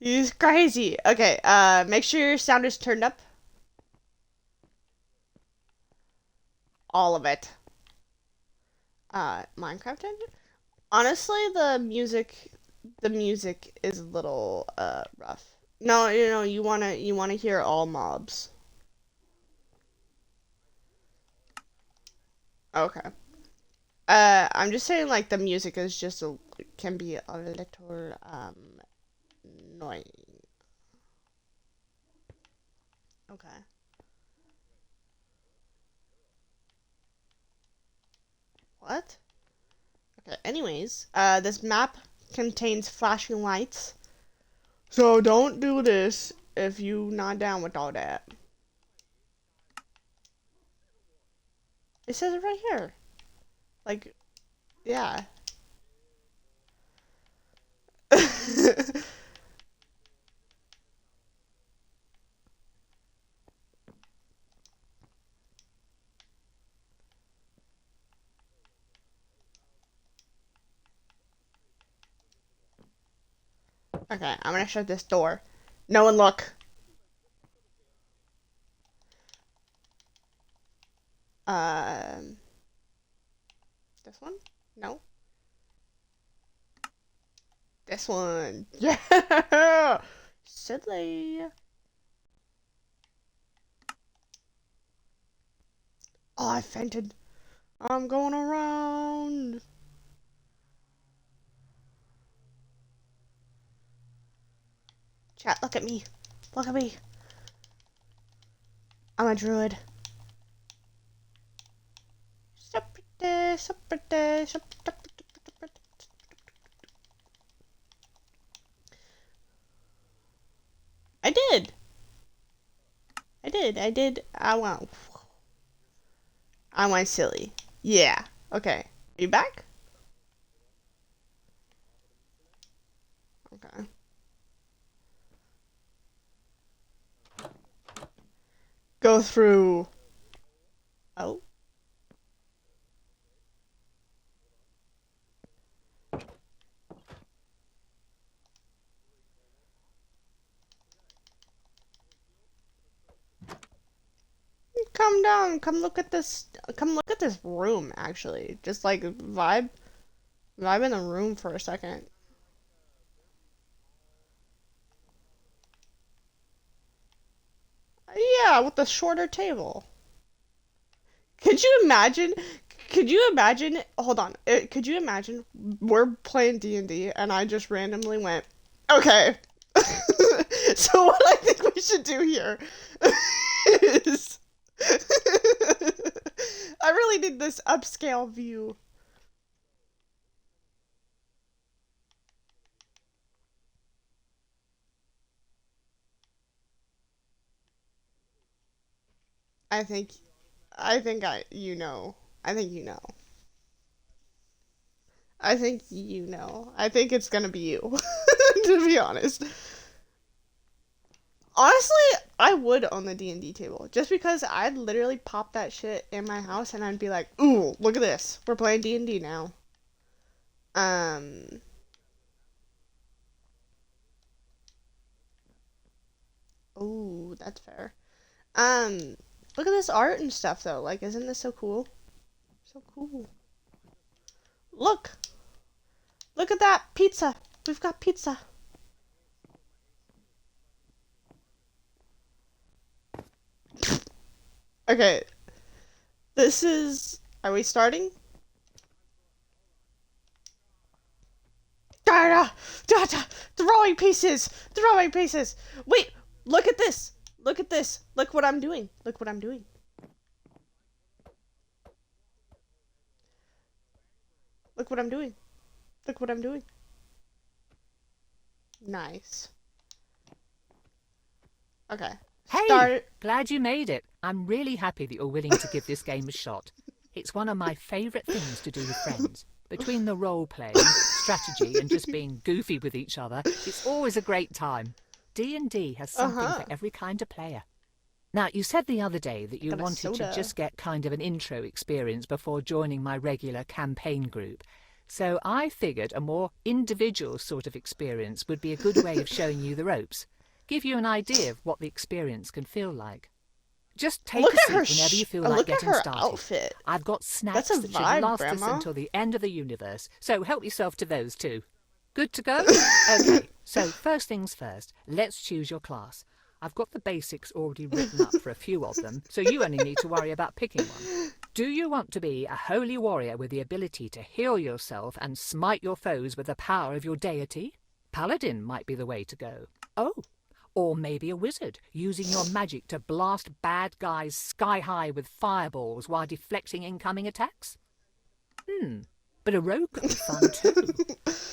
He's crazy. Okay, make sure your sound is turned up. All of it. Minecraft engine? Honestly, the music is a little rough. No, you wanna hear all mobs. Okay. I'm just saying like the music is just can be a little annoying. Okay. What? Okay. Anyways, this map contains flashing lights. So don't do this if you not down with all that. It says it right here. Like, yeah. Okay, I'm gonna shut this door. No one look. Um, this one? No. This one. Yeah. Silly. Oh, I fainted. I'm going around. Chat, look at me. Look at me. I'm a druid. I did. I did. I went silly. Yeah. Okay. Are you back? Okay. Go through. Oh. Come down. Come look at this. Come look at this room. Actually, just like vibe in the room for a second. Yeah, with the shorter table. Could you imagine? Could you imagine? Hold on. Could you imagine we're playing D&D and I just randomly went, okay. So what I think we should do here is I really need this upscale view. I think I think I you know. I think you know. I think you know. I think it's gonna be you. To be honest. Honestly, I would own the D&D table just because I'd literally pop that shit in my house and I'd be like, "Ooh, look at this. We're playing D&D now." Um, ooh, that's fair. Look at this art and stuff though. Like, isn't this so cool? So cool. Look. Look at that pizza. We've got pizza. Okay, this is are we starting? Da, da, da, throwing pieces. Throwing pieces. Wait, look at this. Look at this. Look what I'm doing. Look what I'm doing. Look what I'm doing. Look what I'm doing. Nice. Okay. Hey, Start. glad you made it. I'm really happy that you're willing to give this game a shot. It's one of my favourite things to do with friends. Between the role-playing, strategy and just being goofy with each other, it's always a great time. D&D has something Uh-huh. for every kind of player. Now, you said the other day that you Got a wanted to soda. just get kind of an intro experience before joining my regular campaign group. So I figured a more individual sort of experience would be a good way of showing you the ropes, give you an idea of what the experience can feel like. Just take Look a at seat her. whenever you feel like Look at getting her started. outfit. I've got That's snacks a that should vibe, last us Grandma. until the end of the universe, so help yourself to those too. Good to go? Okay, so first things first, let's choose your class. I've got the basics already written up for a few of them, so you only need to worry about picking one. Do you want to be a holy warrior with the ability to heal yourself and smite your foes with the power of your deity? Paladin might be the way to go. Oh, or maybe a wizard, using your magic to blast bad guys sky high with fireballs while deflecting incoming attacks? But a rogue could be fun too.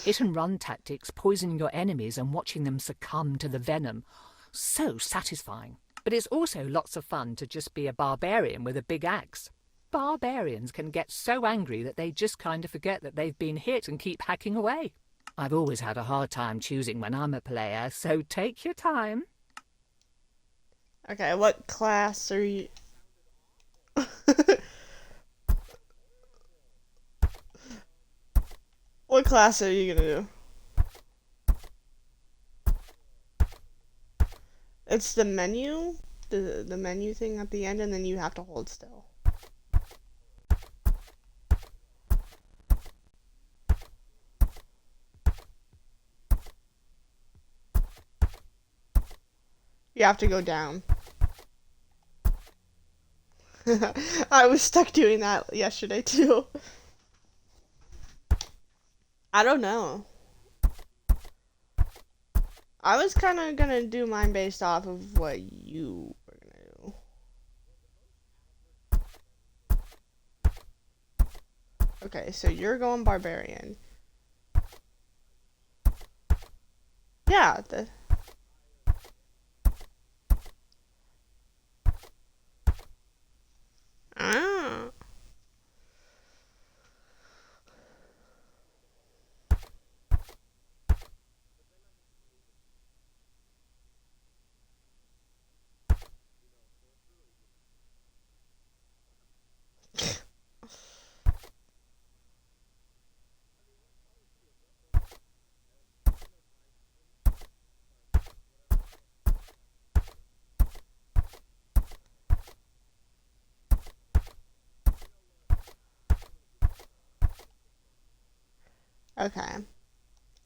Hit and run tactics, poisoning your enemies and watching them succumb to the venom. So satisfying. But it's also lots of fun to just be a barbarian with a big axe. Barbarians can get so angry that they just kind of forget that they've been hit and keep hacking away. I've always had a hard time choosing when I'm a player, so take your time. Okay, what class are you? What class are you gonna do? It's the menu, the menu thing at the end, and then you have to hold still. You have to go down. I was stuck doing that yesterday too. I don't know. I was kind of gonna do mine based off of what you were gonna do. Okay, so you're going barbarian. Yeah, Ah. Okay.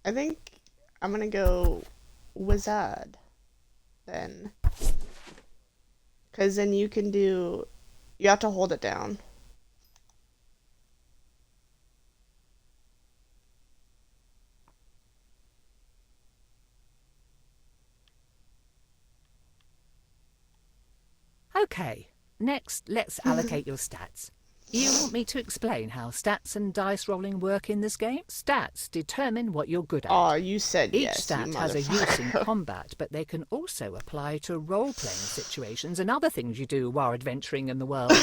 I think I'm gonna go wizard then. Because then you can do. You have to hold it down. Okay, next let's allocate your stats. You want me to explain how stats and dice rolling work in this game? Stats determine what you're good at. Oh, you said Each yes, you stat has a use in motherfucker. combat, but they can also apply to role-playing situations and other things you do while adventuring in the world.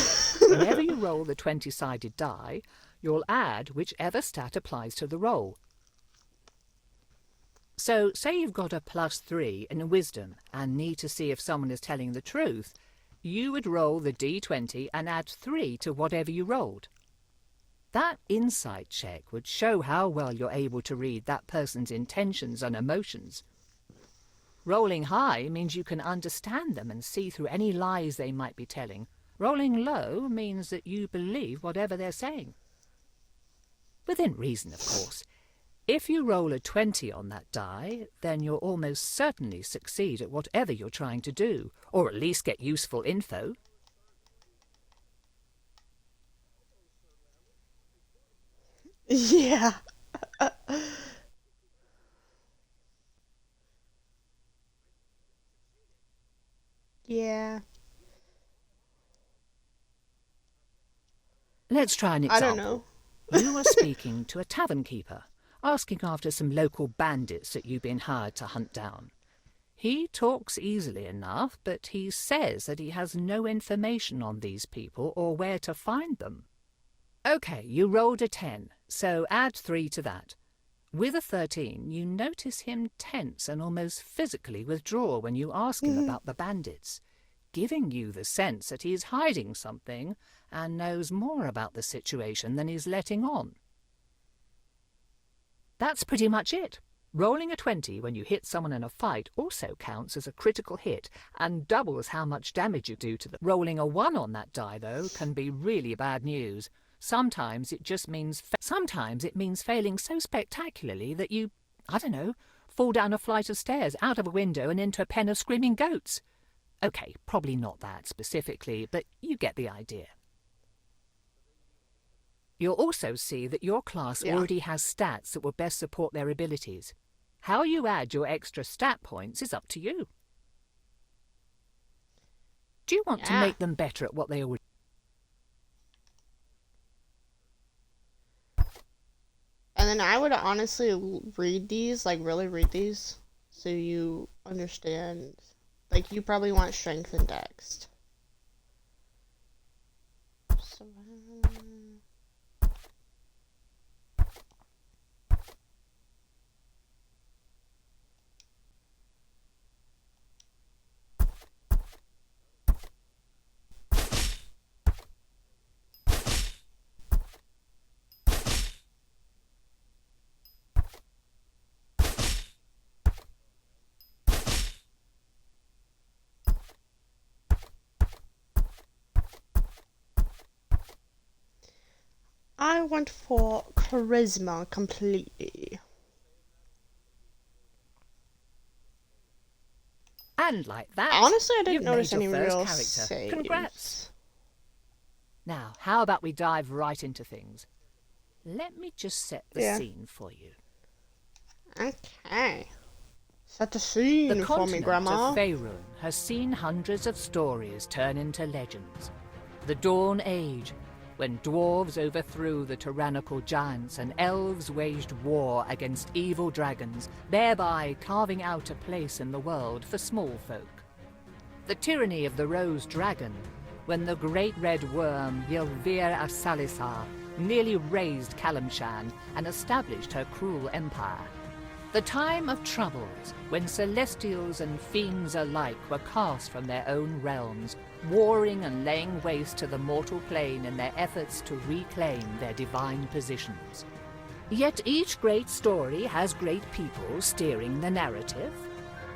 Whenever you roll the 20-sided die, you'll add whichever stat applies to the roll. So, say you've got a +3 in wisdom and need to see if someone is telling the truth, you would roll the d20 and add 3 to whatever you rolled. That insight check would show how well you're able to read that person's intentions and emotions. Rolling high means you can understand them and see through any lies they might be telling. Rolling low means that you believe whatever they're saying. Within reason, of course. If you roll a 20 on that die, then you'll almost certainly succeed at whatever you're trying to do, or at least get useful info. Yeah. Yeah. Let's try an I don't example. know. You are speaking to a tavern keeper, asking after some local bandits that you've been hired to hunt down. He talks easily enough, but he says that he has no information on these people or where to find them. Okay, you rolled a 10, so add 3 to that. With a 13, you notice him tense and almost physically withdraw when you ask him about the bandits, giving you the sense that he is hiding something and knows more about the situation than he's letting on. That's pretty much it. Rolling a 20 when you hit someone in a fight also counts as a critical hit and doubles how much damage you do to them. Rolling a 1 on that die, though, can be really bad news. Sometimes it means failing so spectacularly that you, I don't know, fall down a flight of stairs, out of a window and into a pen of screaming goats. Okay, probably not that specifically, but you get the idea. You'll also see that your class already has stats that will best support their abilities. How you add your extra stat points is up to you. Do you want to make them better at what they already... And then I would honestly read these, like really read these, so you understand. Like, you probably want strength and dex. So, I went for charisma completely. And like that, honestly, I didn't you've notice made any your first real character. saves. Congrats. Now, how about we dive right into things? Let me just set the scene for you. Okay. Set the scene for me, Grandma. The continent of Faerun has seen hundreds of stories turn into legends. The Dawn Age, when dwarves overthrew the tyrannical giants and elves waged war against evil dragons, thereby carving out a place in the world for small folk. The tyranny of the Rose Dragon, when the great red worm Ylvir Asalisar nearly razed Kalimshan and established her cruel empire. The time of troubles, when celestials and fiends alike were cast from their own realms, warring and laying waste to the mortal plane in their efforts to reclaim their divine positions. Yet each great story has great people steering the narrative.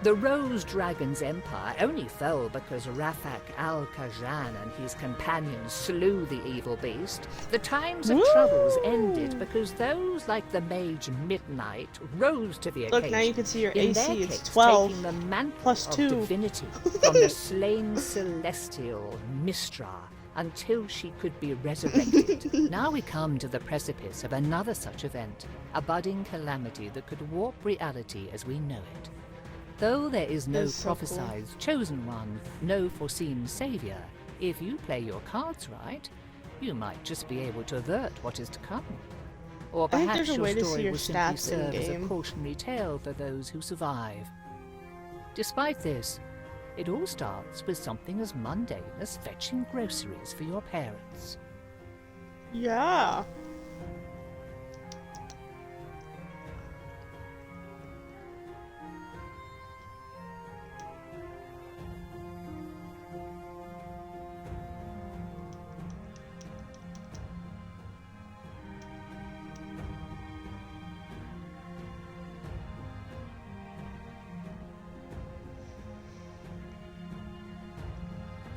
The Rose Dragon's empire only fell because Rafak al-Kajan and his companions slew the evil beast. The times of troubles ended because those like the mage Midnight rose to the occasion. Look, now you can see your in AC, their it's case, 12 taking the mantle plus of 2. divinity from the slain celestial Mistra until she could be resurrected. Now we come to the precipice of another such event, a budding calamity that could warp reality as we know it. Though there is no prophesied chosen one, no foreseen savior, if you play your cards right, you might just be able to avert what is to come. Or perhaps your story will simply serve as a cautionary tale for those who survive. Despite this, it all starts with something as mundane as fetching groceries for your parents. Yeah.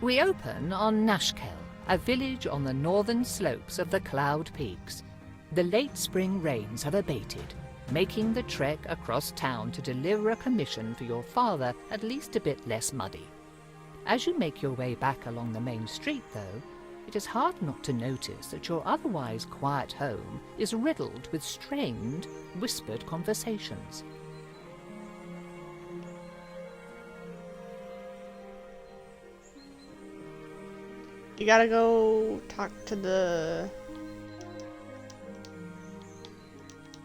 We open on Nashkel, a village on the northern slopes of the Cloud Peaks. The late spring rains have abated, making the trek across town to deliver a commission for your father at least a bit less muddy. As you make your way back along the main street, though, it is hard not to notice that your otherwise quiet home is riddled with strained, whispered conversations. You gotta go talk to the...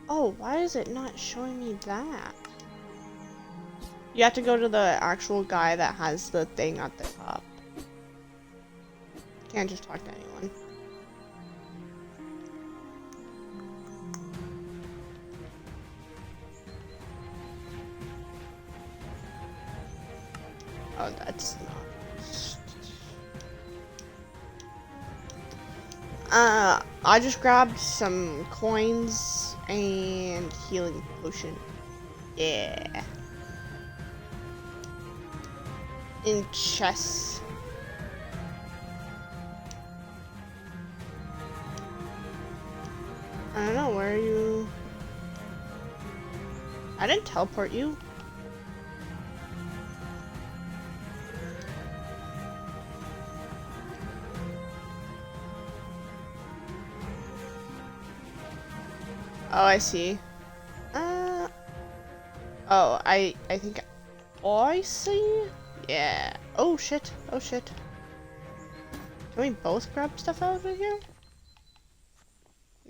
Oh, why is it not showing me that? You have to go to the actual guy that has the thing at the top. You can't just talk to anyone. Oh, that's not... I just grabbed some coins And healing potion. Yeah. In chess. I don't know, where are you? I didn't teleport you. Oh, I see. Oh, I think I see? Yeah. Oh shit. Oh shit. Can we both grab stuff out of here?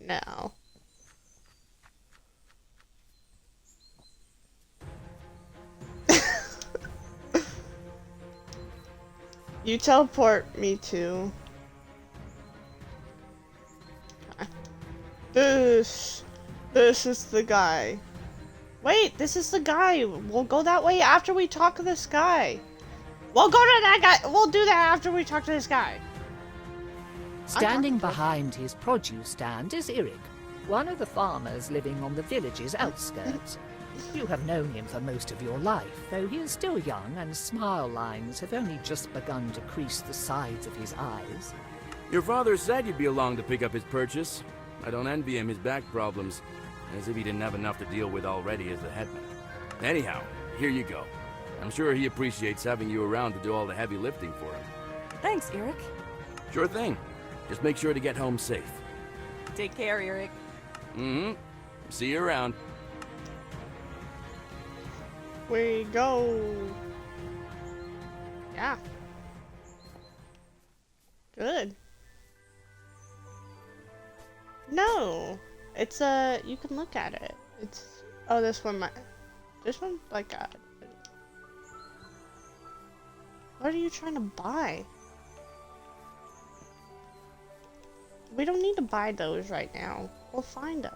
No. You teleport me too. This is the guy. Wait, this is the guy. We'll go that way after we talk to this guy. We'll go to that guy. We'll do that after we talk to this guy. Standing behind his produce stand is Eric, one of the farmers living on the village's outskirts. You have known him for most of your life, though he is still young and smile lines have only just begun to crease the sides of his eyes. Your father said you'd be along to pick up his purchase. I don't envy him his back problems, as if he didn't have enough to deal with already as the headman. Anyhow, here you go. I'm sure he appreciates having you around to do all the heavy lifting for him. Thanks, Eric. Sure thing. Just make sure to get home safe. Take care, Eric. Mm-hmm. See you around. We go. Yeah. Good. No. It's you can look at it. It's oh, this one like what are you trying to buy? We don't need to buy those right now. We'll find them.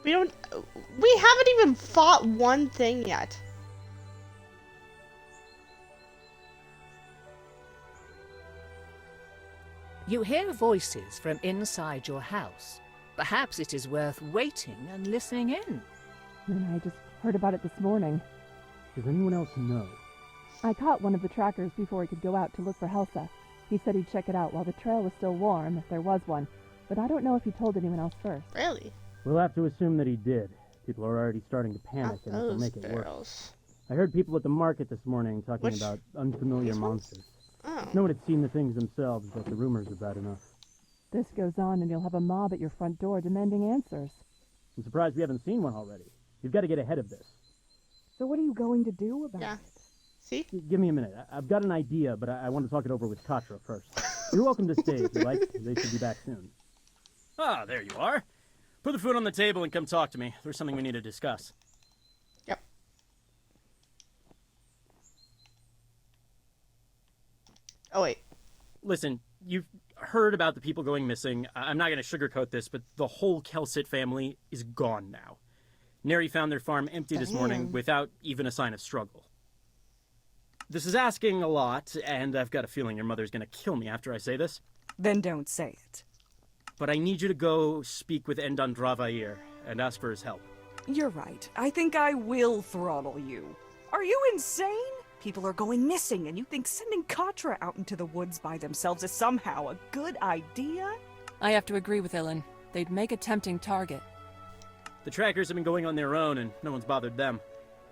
We haven't even fought one thing yet. You hear voices from inside your house. Perhaps it is worth waiting and listening in. And I just heard about it this morning. Does anyone else know? I caught one of the trackers before he could go out to look for Helsa. He said he'd check it out while the trail was still warm, if there was one. But I don't know if he told anyone else first. Really? We'll have to assume that he did. People are already starting to panic, and it'll make it worse. I heard people at the market this morning talking about unfamiliar monsters. Oh. No one had seen the things themselves, but the rumors are bad enough. This goes on and you'll have a mob at your front door demanding answers. I'm surprised we haven't seen one already. You've got to get ahead of this. So what are you going to do about Yeah. it? See? Give me a minute. I've got an idea, but I want to talk it over with Katra first. You're welcome to stay if you like. They should be back soon. Ah, there you are. Put the food on the table and come talk to me. There's something we need to discuss. Yep. Oh, wait. Listen, you've heard about the people going missing. I'm not going to sugarcoat this, but the whole Kelsit family is gone now. Neri found their farm empty this morning without even a sign of struggle. This is asking a lot, and I've got a feeling your mother's going to kill me after I say this. Then don't say it. But I need you to go speak with Endan Dravair and ask for his help. You're right. I think I will throttle you. Are you insane? People are going missing, and you think sending Katra out into the woods by themselves is somehow a good idea? I have to agree with Ilan. They'd make a tempting target. The trackers have been going on their own, and no one's bothered them.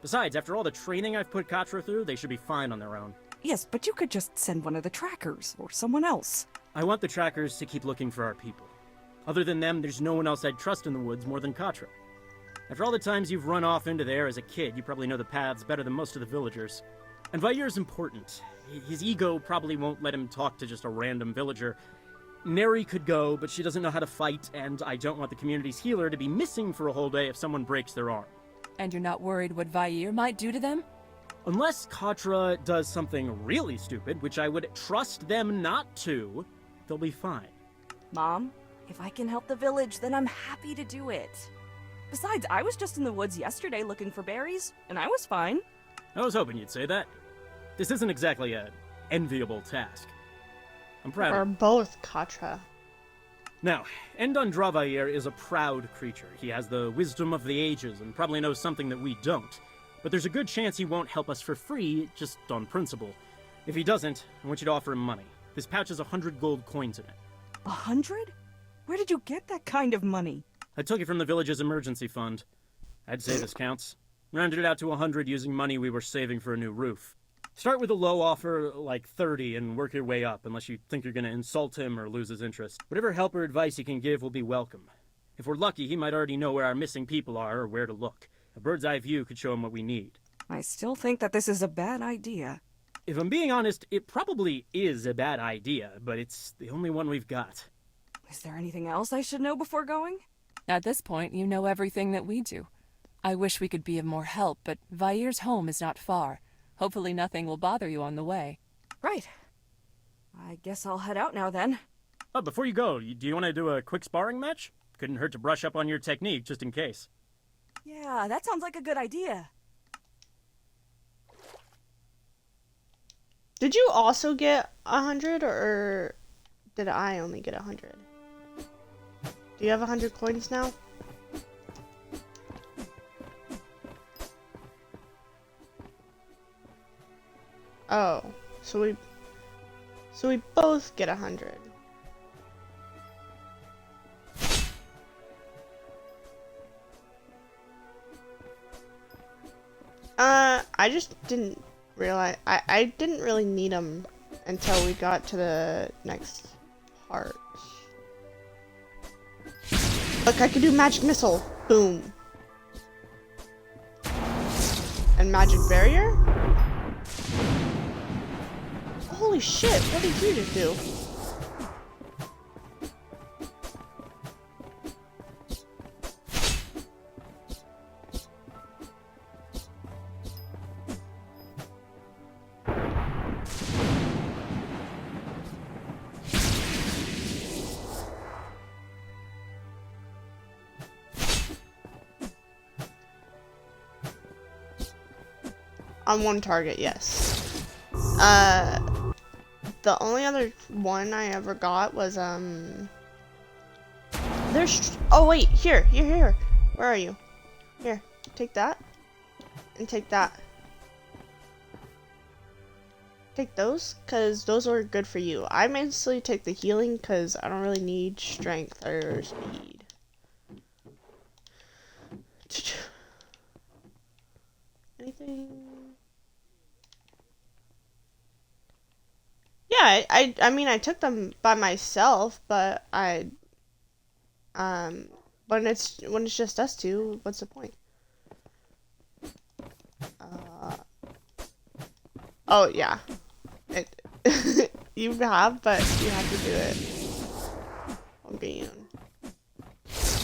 Besides, after all the training I've put Katra through, they should be fine on their own. Yes, but you could just send one of the trackers, or someone else. I want the trackers to keep looking for our people. Other than them, there's no one else I'd trust in the woods more than Katra. After all the times you've run off into there as a kid, you probably know the paths better than most of the villagers. And Vair's important. His ego probably won't let him talk to just a random villager. Neri could go, but she doesn't know how to fight, and I don't want the community's healer to be missing for a whole day if someone breaks their arm. And you're not worried what Vair might do to them? Unless Katra does something really stupid, which I would trust them not to, they'll be fine. Mom, if I can help the village, then I'm happy to do it. Besides, I was just in the woods yesterday looking for berries, and I was fine. I was hoping you'd say that. This isn't exactly an enviable task. I'm proud We're of him. both Katra. Now, Endon Dravair is a proud creature. He has the wisdom of the ages and probably knows something that we don't. But there's a good chance he won't help us for free, just on principle. If he doesn't, I want you to offer him money. This pouch has 100 gold coins in it. 100? Where did you get that kind of money? I took it from the village's emergency fund. I'd say this counts. Rounded it out to 100 using money we were saving for a new roof. Start with a low offer, like 30, and work your way up, unless you think you're going to insult him or lose his interest. Whatever help or advice he can give will be welcome. If we're lucky, he might already know where our missing people are or where to look. A bird's eye view could show him what we need. I still think that this is a bad idea. If I'm being honest, it probably is a bad idea, but it's the only one we've got. Is there anything else I should know before going? At this point, you know everything that we do. I wish we could be of more help, but Vair's home is not far. Hopefully nothing will bother you on the way. Right. I guess I'll head out now then. Oh, before you go, do you want to do a quick sparring match? Couldn't hurt to brush up on your technique, just in case. Yeah, that sounds like a good idea. Did you also get 100, or did I only get 100? Do you have 100 coins now? Oh, so we both get 100. I just didn't realize I didn't really need them until we got to the next part. Look, I can do magic missile. Boom. And magic barrier? Holy shit, what did you just do? On one target, yes. The only other one I ever got was, there's, oh wait, here. Where are you? Here, take that. And take that. Take those, because those are good for you. I mostly take the healing, because I don't really need strength or speed. Anything? Yeah, I mean, I took them by myself, but when it's just us two, what's the point? Oh yeah, you have, but you have to do it on your own.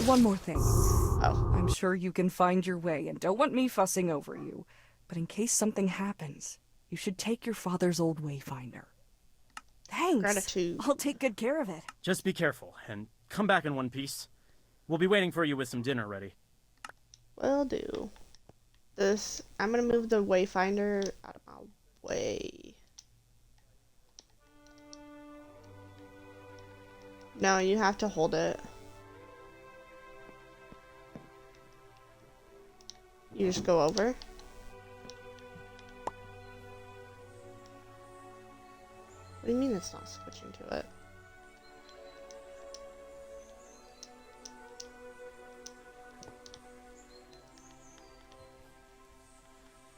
One more thing. Oh. I'm sure you can find your way and don't want me fussing over you. But in case something happens, you should take your father's old wayfinder. Thanks. Gratitude. I'll take good care of it. Just be careful, and come back in one piece. We'll be waiting for you with some dinner ready. Will do. I'm gonna move the wayfinder out of my way. No, you have to hold it. You just go over. What do you mean it's not switching to it?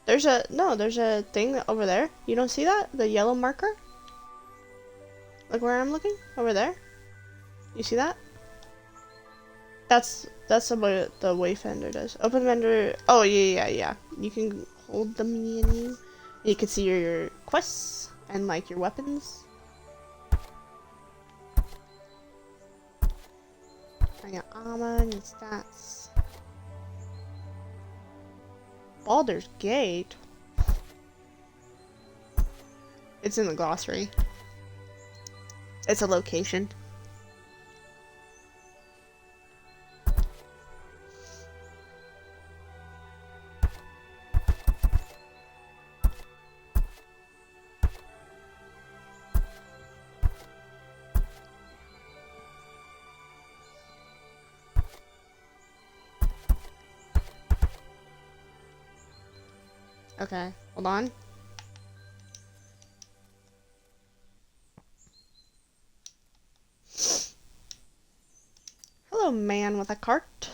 There's a thing over there. You don't see that? The yellow marker? Like where I'm looking? Over there? You see that? That's what the wayfinder does. Open vendor. Oh yeah. You can hold the menu. You can see your quests and like your weapons. And your armor and your stats. Baldur's Gate. It's in the glossary. It's a location. Okay, hold on. Hello, man with a cart.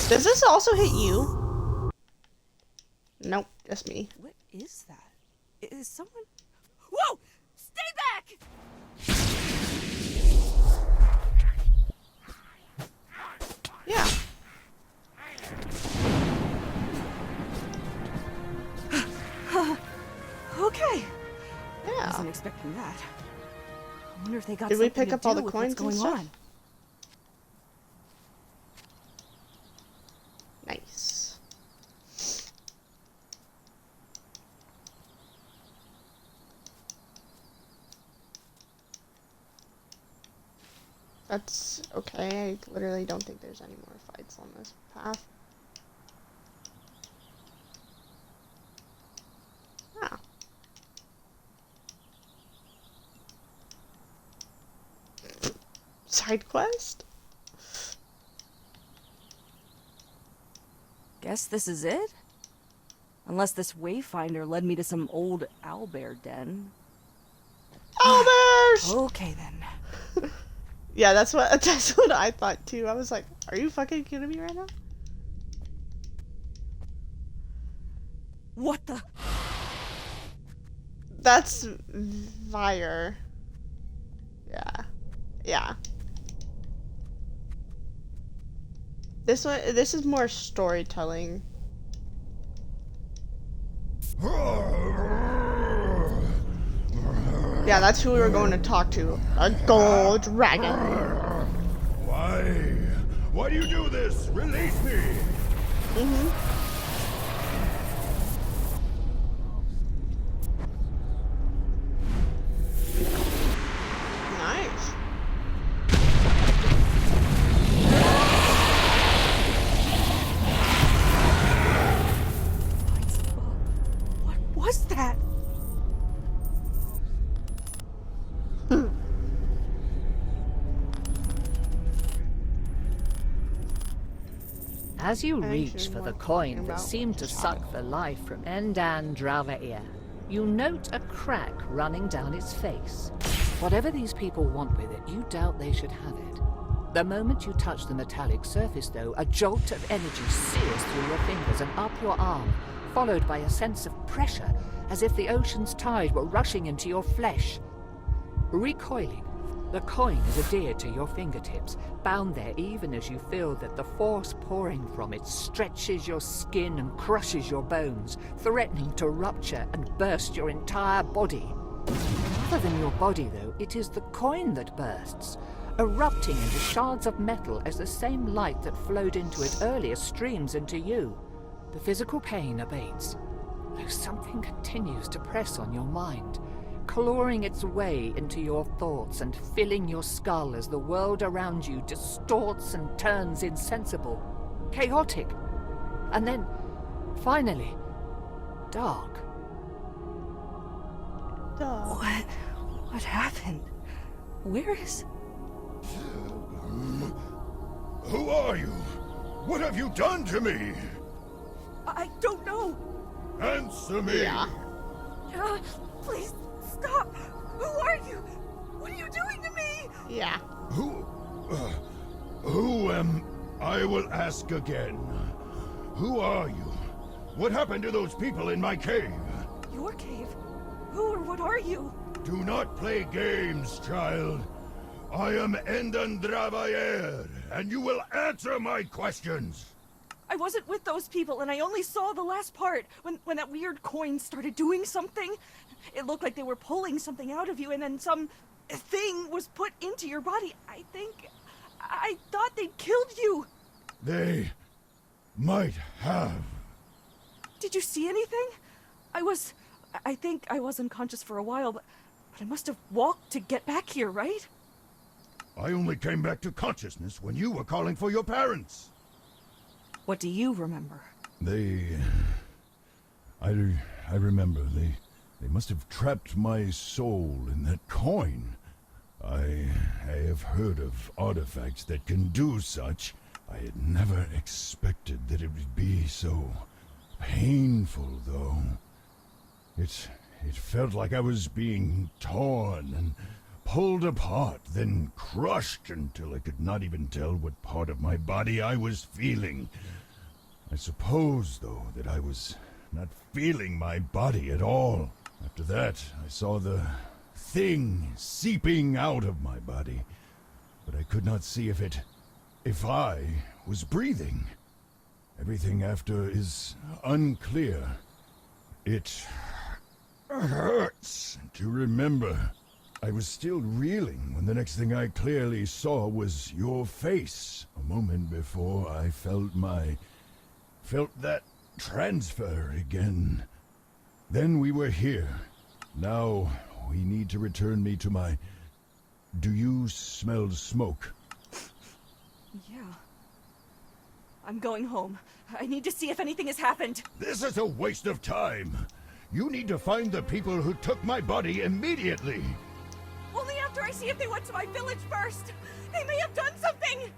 Does this also hit you? Nope, just me. What is that? Is someone... Whoa! Stay back! Yeah. Okay. Yeah. Wasn't expecting that. I wonder if they got Did we something pick to up all do the with coins what's going and stuff? on. Nice. That's okay. I literally don't think there's any more fights on this path. Ah. Side quest? Guess this is it? Unless this wayfinder led me to some old owlbear den. Owlbears! Okay then. Yeah, that's what I thought too. I was like, are you fucking kidding me right now? What the? That's Vire. Yeah. Yeah. This is more storytelling. Yeah, that's who we were going to talk to. A gold dragon. Why? Why do you do this? Release me! Nice. What was that? As you I reach should for the more coin talking that about seemed to suck the life from Endan Dravair, you note a crack running down its face. Whatever these people want with it, you doubt they should have it. The moment you touch the metallic surface, though, a jolt of energy sears through your fingers and up your arm, followed by a sense of pressure, as if the ocean's tide were rushing into your flesh. Recoiling, the coin is adhered to your fingertips, bound there even as you feel that the force pouring from it stretches your skin and crushes your bones, threatening to rupture and burst your entire body. Rather than your body, though, it is the coin that bursts, erupting into shards of metal as the same light that flowed into it earlier streams into you. The physical pain abates, though something continues to press on your mind, clawing its way into your thoughts and filling your skull as the world around you distorts and turns insensible, chaotic, and then, finally, dark. What happened? Where is... Who are you? What have you done to me? I don't know. Answer me! Yeah. Please, stop! Who are you? What are you doing to me? Yeah. Who am... I will ask again. Who are you? What happened to those people in my cave? Your cave? Who or what are you? Do not play games, child. I am Endan Dravair, and you will answer my questions. I wasn't with those people, and I only saw the last part, when that weird coin started doing something. It looked like they were pulling something out of you, and then some thing was put into your body. I thought they'd killed you. They might have. Did you see anything? I think I was unconscious for a while, but I must have walked to get back here, right? I only came back to consciousness when you were calling for your parents. What do you remember? I remember. They must have trapped my soul in that coin. I have heard of artifacts that can do such. I had never expected that it would be so painful, though. It felt like I was being torn and pulled apart, then crushed until I could not even tell what part of my body I was feeling. I suppose, though, that I was not feeling my body at all. After that, I saw the thing seeping out of my body, but I could not see if I was breathing. Everything after is unclear. It hurts to remember. I was still reeling when the next thing I clearly saw was your face. A moment before I felt that transfer again. Then we were here. Now we need to return me to my... Do you smell smoke? Yeah. I'm going home. I need to see if anything has happened. This is a waste of time. You need to find the people who took my body immediately. Only after I see if they went to my village first. They may have done something.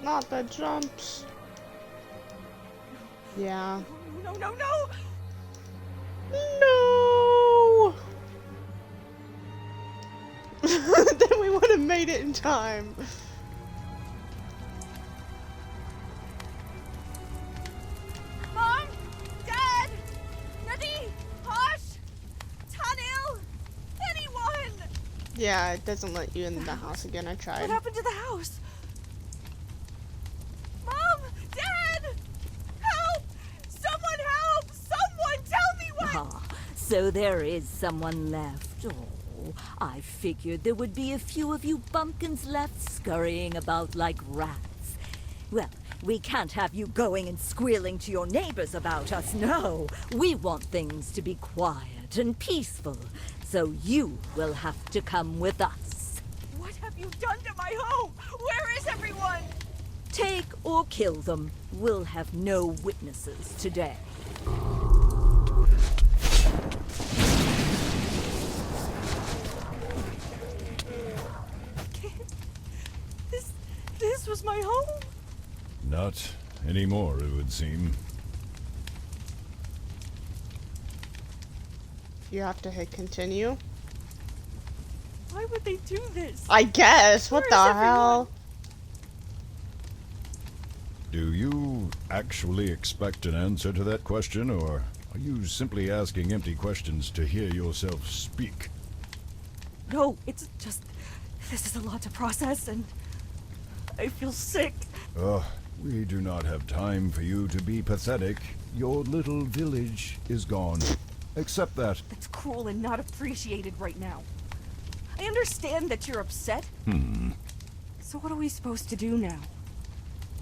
Not the jumps. Yeah. No, no, no! No! Then we would have made it in time. Mom! Dad! Nadi! Posh! Tanil! Anyone! Yeah, it doesn't let you in the house again. I tried. What happened to the house? Mom! Dad! Help! Someone help! Someone tell me what! Ah, so there is someone left. Oh, I figured there would be a few of you bumpkins left scurrying about like rats. Well, we can't have you going and squealing to your neighbors about us, no. We want things to be quiet and peaceful, so you will have to come with us. What have you done to my home? Where is everyone? Take or kill them. We'll have no witnesses today. This was my home? Not anymore, it would seem. You have to hit continue. Why would they do this? I guess. What Where the is hell? Do you actually expect an answer to that question, or are you simply asking empty questions to hear yourself speak? No, it's just... This is a lot to process, and... I feel sick. We do not have time for you to be pathetic. Your little village is gone. Accept that. That's cruel and not appreciated right now. I understand that you're upset. So what are we supposed to do now?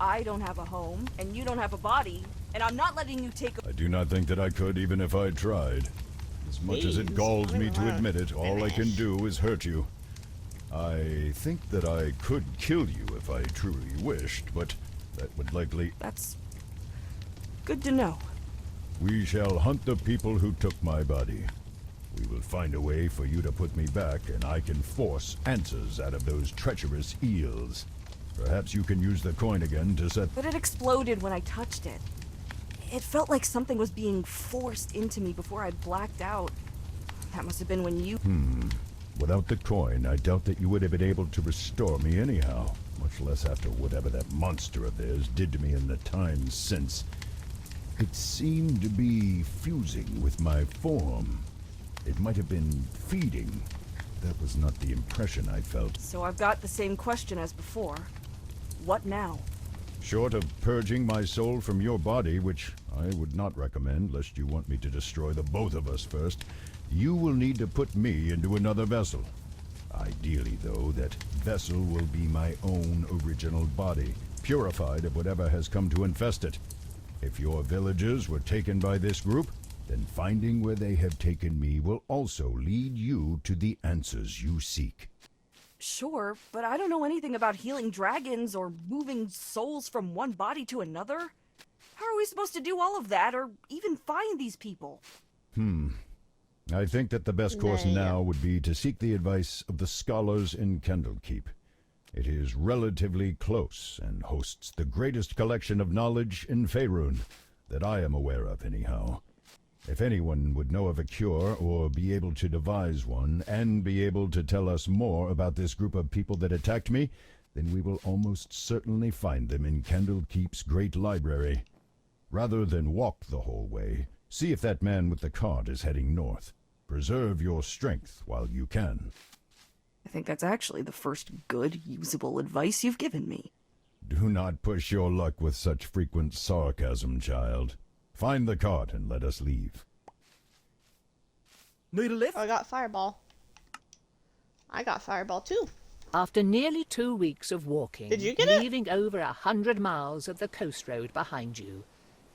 I don't have a home, and you don't have a body, and I'm not letting you take a... I do not think that I could, even if I tried. As much as it galls me to admit it, all I can do is hurt you. I think that I could kill you if I truly wished, but that would likely... That's... good to know. We shall hunt the people who took my body. We will find a way for you to put me back, and I can force answers out of those treacherous eels. Perhaps you can use the coin again to set... But it exploded when I touched it. It felt like something was being forced into me before I blacked out. That must have been when you... Without the coin, I doubt that you would have been able to restore me anyhow, much less after whatever that monster of theirs did to me in the time since. It seemed to be fusing with my form. It might have been feeding. That was not the impression I felt. So I've got the same question as before. What now? Short of purging my soul from your body, which I would not recommend lest you want me to destroy the both of us first, you will need to put me into another vessel. Ideally, though, that vessel will be my own original body, purified of whatever has come to infest it. If your villagers were taken by this group, then finding where they have taken me will also lead you to the answers you seek. Sure, but I don't know anything about healing dragons or moving souls from one body to another. How are we supposed to do all of that, or even find these people? I think that the best course Nay. now would be to seek the advice of the scholars in Candlekeep. It is relatively close and hosts the greatest collection of knowledge in Faerun that I am aware of, anyhow. If anyone would know of a cure or be able to devise one and be able to tell us more about this group of people that attacked me, then we will almost certainly find them in Candlekeep's great library. Rather than walk the whole way, see if that man with the cart is heading north. Preserve your strength while you can. I think that's actually the first good, usable advice you've given me. Do not push your luck with such frequent sarcasm, child. Find the cart and let us leave. Need a lift? Oh, I got Fireball. I got Fireball too. After nearly 2 weeks of walking, Did you get it? leaving over 100 miles of the coast road behind you,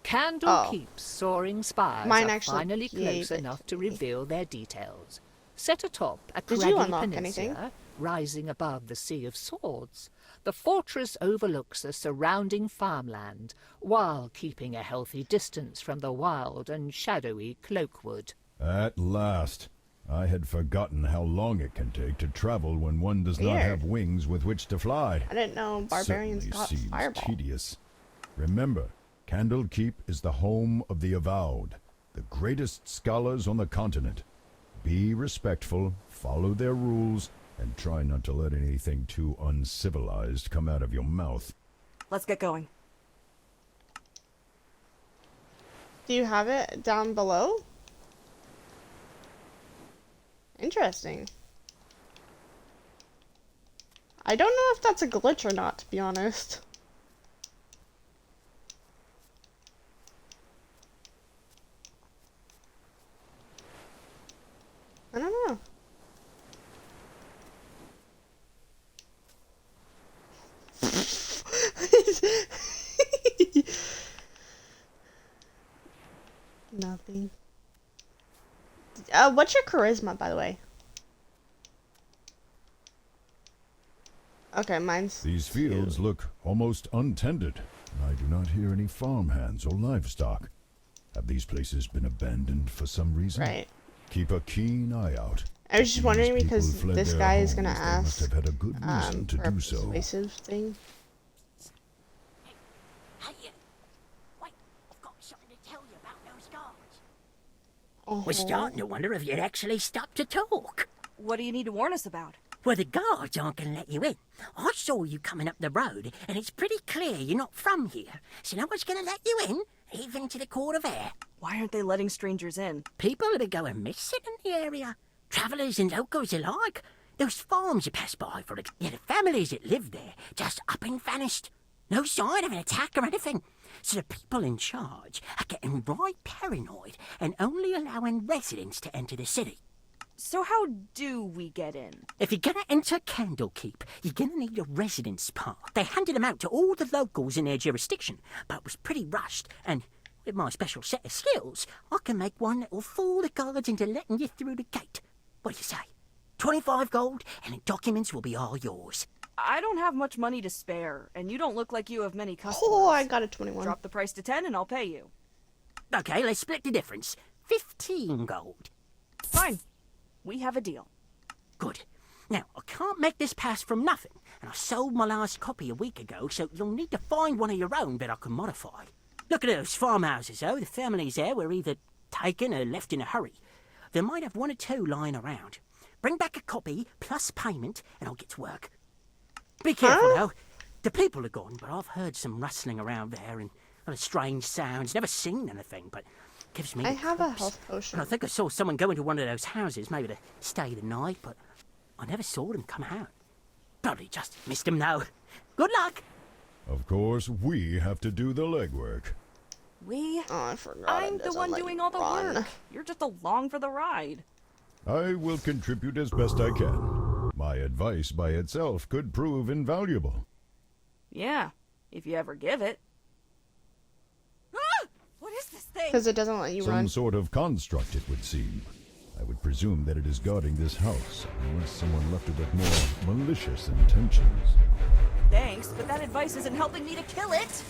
Candlekeep's soaring spires Mine are actually finally close gave it enough to to me. reveal their details. Set atop a Did craggy you unlock peninsula anything? rising above the Sea of Swords, the fortress overlooks the surrounding farmland while keeping a healthy distance from the wild and shadowy Cloakwood. At last. I had forgotten how long it can take to travel when one does not Weird. have wings with which to fly. I didn't know barbarians Certainly got seems Fireball. tedious. Remember, Candlekeep is the home of the Avowed, the greatest scholars on the continent. Be respectful, follow their rules, and try not to let anything too uncivilized come out of your mouth. Let's get going. Do you have it down below? Interesting. I don't know if that's a glitch or not, to be honest. I don't know. Nothing. What's your charisma, by the way? Okay, mine's... These fields look almost untended. I do not hear any farmhands or livestock. Have these places been abandoned for some reason? Right. Keep a keen eye out. I was just These wondering people because fled this their guy is gonna homes. They must ask have had a good reason to for a do so. persuasive thing. Hey, wait, I've got something to tell you about those guards. Oh. We're starting to wonder if you'd actually stop to talk. What do you need to warn us about? Well, the guards aren't going to let you in. I saw you coming up the road, and it's pretty clear you're not from here. So no one's going to let you in, even to the Court of Air. Why aren't they letting strangers in? People that are going missing in the area. Travellers and locals alike. Those farms you pass by, for the families that live there, just up and vanished. No sign of an attack or anything. So the people in charge are getting right paranoid and only allowing residents to enter the city. So how do we get in? If you're gonna enter Candlekeep, you're gonna need a residence pass. They handed them out to all the locals in their jurisdiction, but it was pretty rushed, and with my special set of skills, I can make one that will fool the guards into letting you through the gate. What do you say? 25 gold, and the documents will be all yours. I don't have much money to spare, and you don't look like you have many customers. Oh, I got a 21. Drop the price to 10 and I'll pay you. Okay, let's split the difference. 15 gold. Fine. We have a deal. Good. Now, I can't make this pass from nothing, and I sold my last copy a week ago, so you'll need to find one of your own that I can modify. Look at those farmhouses, though. The families there were either taken or left in a hurry. They might have one or two lying around. Bring back a copy, plus payment, and I'll get to work. Be careful, though. The people are gone, but I've heard some rustling around there and other strange sounds. Never seen anything, but gives me I the have a creeps. health potion. And I think I saw someone go into one of those houses, maybe to stay the night, but I never saw them come out. Probably just missed them, though. Good luck! Of course, we have to do the legwork. We? Oh, I forgot. I'm it the doesn't one let doing you all the run. work. You're just along for the ride. I will contribute as best I can. My advice by itself could prove invaluable. Yeah, if you ever give it. Ah! What is this thing? Because it doesn't let you Some run. sort of construct, it would seem. I I would presume that it is guarding this house, unless someone left it with more malicious intentions. Thanks, but that advice isn't helping me to kill it.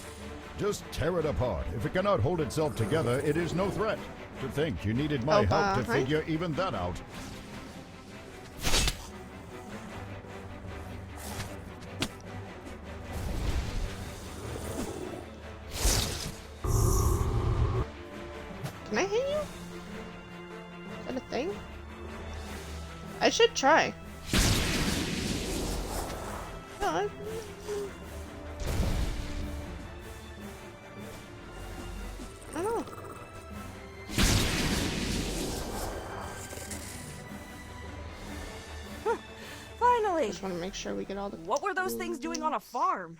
Just tear it apart. If it cannot hold itself together, it is no threat. To think you needed my help to figure even that out. Can I hit you? Is that a thing? I should try. No, I don't know. Finally! Just want to make sure we get all the... What were those things doing on a farm?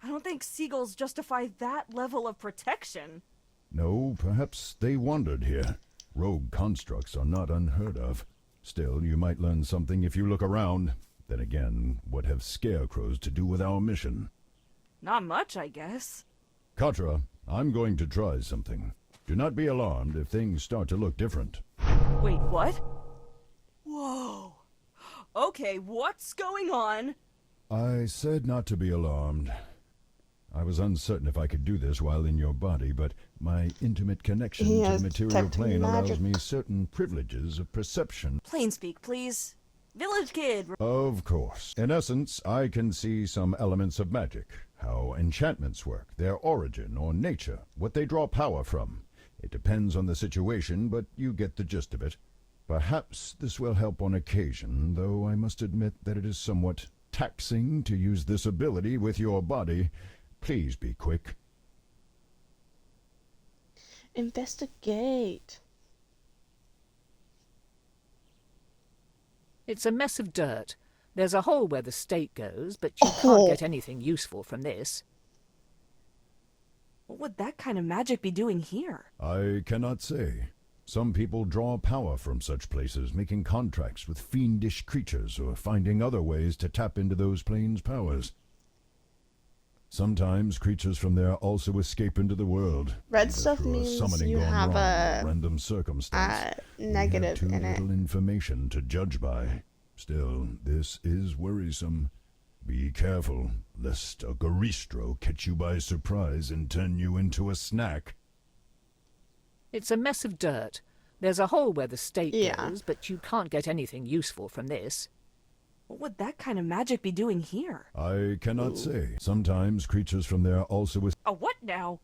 I don't think seagulls justify that level of protection. No, perhaps they wandered here. Rogue constructs are not unheard of. Still, you might learn something if you look around. Then again, what have scarecrows to do with our mission? Not much, I guess. Katra, I'm going to try something. Do not be alarmed if things start to look different. Wait, what? Whoa. Okay, what's going on? I said not to be alarmed. I was uncertain if I could do this while in your body, but my intimate connection to the material plane allows me certain privileges of perception. Plain speak, please. Village kid. Of course. In essence, I can see some elements of magic, how enchantments work, their origin or nature, what they draw power from. It depends on the situation, but you get the gist of it. Perhaps this will help on occasion, though I must admit that it is somewhat taxing to use this ability with your body. Please be quick. Investigate. It's a mess of dirt. There's a hole where the stake goes, but you can't get anything useful from this. What would that kind of magic be doing here? I cannot say. Some people draw power from such places, making contracts with fiendish creatures or finding other ways to tap into those planes' powers. Sometimes creatures from there also escape into the world. Red stuff means you have a random circumstance. Negative we have in it. too little information to judge by. Still, this is worrisome. Be careful, lest a Garistro catch you by surprise and turn you into a snack. It's a mess of dirt. There's a hole where the stake goes, but you can't get anything useful from this. What would that kind of magic be doing here? I cannot say. Sometimes creatures from there also... A what now?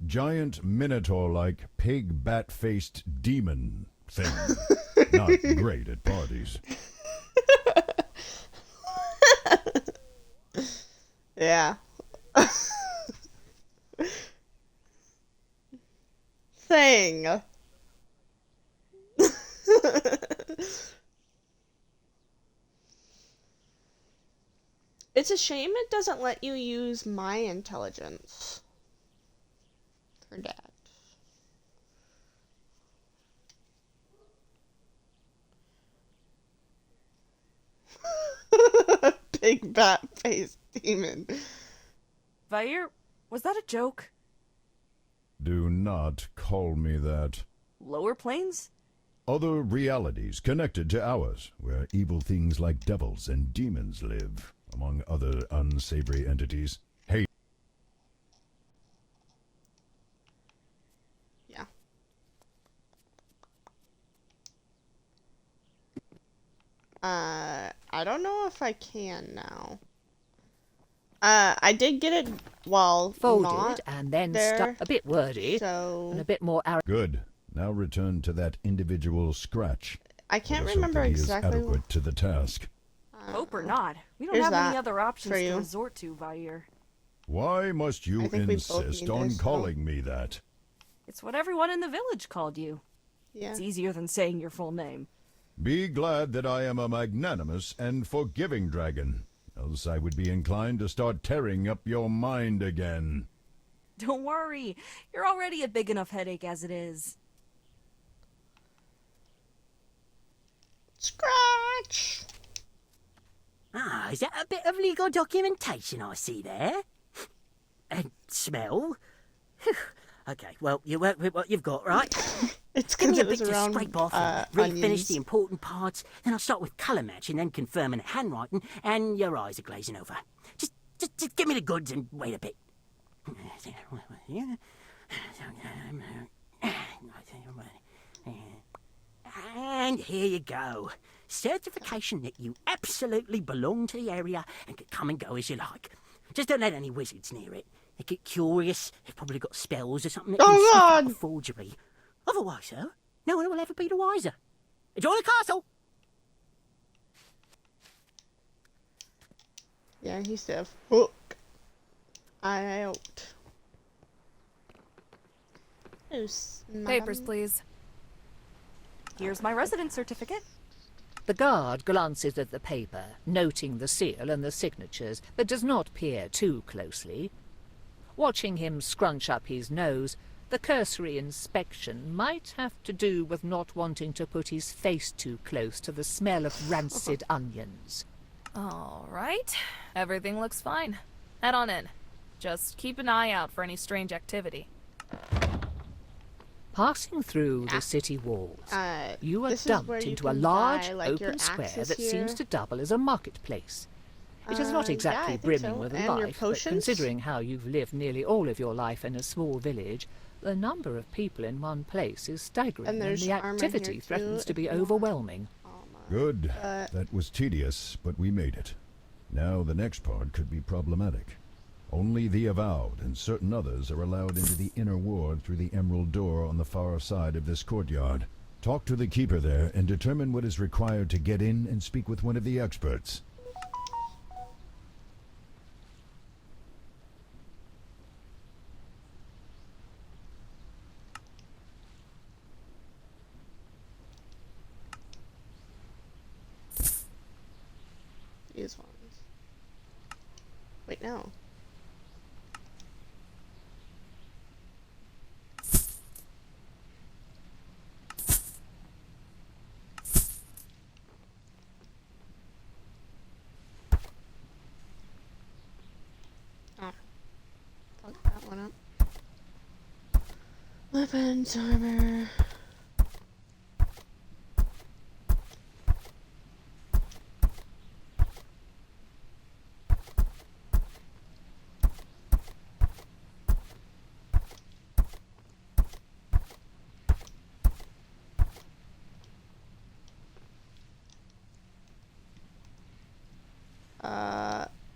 Giant minotaur-like, pig bat-faced demon thing. Not great at parties. Yeah. Thing. It's a shame it doesn't let you use my intelligence for that. Big bat-faced demon. Vair, was that a joke? Do not call me that. Lower planes? Other realities connected to ours, where evil things like devils and demons live, among other unsavory entities. Hey. Yeah. I don't know if I can now. I did get it while folded not and then there, stuck. A bit wordy so... and a bit more arrogant. Good. Now return to that individual scratch. I can't Let us remember hope that he exactly. is adequate to the task. Hope or not. We don't Here's have any that other options for to you. resort to, Vair. Why must you I think we both insist need on this, calling me that? It's what everyone in the village called you. Yeah. It's easier than saying your full name. Be glad that I am a magnanimous and forgiving dragon, else I would be inclined to start tearing up your mind again. Don't worry. You're already a big enough headache as it is. Scratch! Ah, is that a bit of legal documentation I see there? And smell? Phew. Okay, well, you work with what you've got, right? It's Give because me a it was bit to around scrape off and refinish onions. the important parts. Then I'll start with colour matching, then confirming the handwriting, and your eyes are glazing over. Just give me the goods and wait a bit. And here you go. Certification that you absolutely belong to the area and can come and go as you like. Just don't let any wizards near it. They get curious. They've probably got spells or something that can sniff out a forgery. Otherwise, though, no one will ever be the wiser. Enjoy the castle! Yeah, he said, fuck. I out. Papers, please. Here's my residence certificate. The guard glances at the paper, noting the seal and the signatures, but does not peer too closely. Watching him scrunch up his nose, the cursory inspection might have to do with not wanting to put his face too close to the smell of rancid onions. All right. Everything looks fine. Head on in. Just keep an eye out for any strange activity. Passing through the city walls, you are dumped into a large open square that seems to double as a marketplace. It is not exactly brimming with life, but considering how you've lived nearly all of your life in a small village, the number of people in one place is staggering, and the activity threatens to be overwhelming. Good. That was tedious, but we made it. Now the next part could be problematic. Only the Avowed and certain others are allowed into the inner ward through the emerald door on the far side of this courtyard. Talk to the keeper there and determine what is required to get in and speak with one of the experts. These ones. Wait, no. Fuck that one up. Weapons, armor.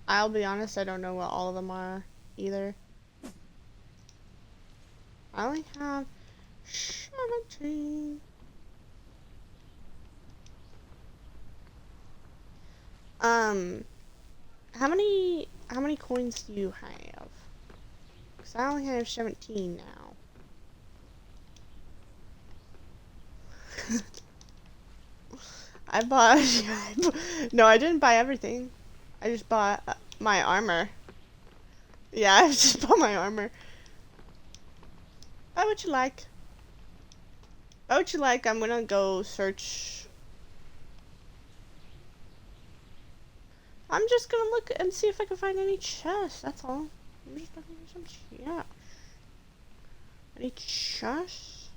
I'll be honest, I don't know what all of them are either. I only have 17. How many coins do you have? Because I only have 17 now. I bought no, I didn't buy everything. I just bought my armor. Yeah, I just bought my armor. What would you like? What would you like? I'm gonna go search. I'm just gonna look and see if I can find any chests. That's all. I'm just looking for some chests. Any chests?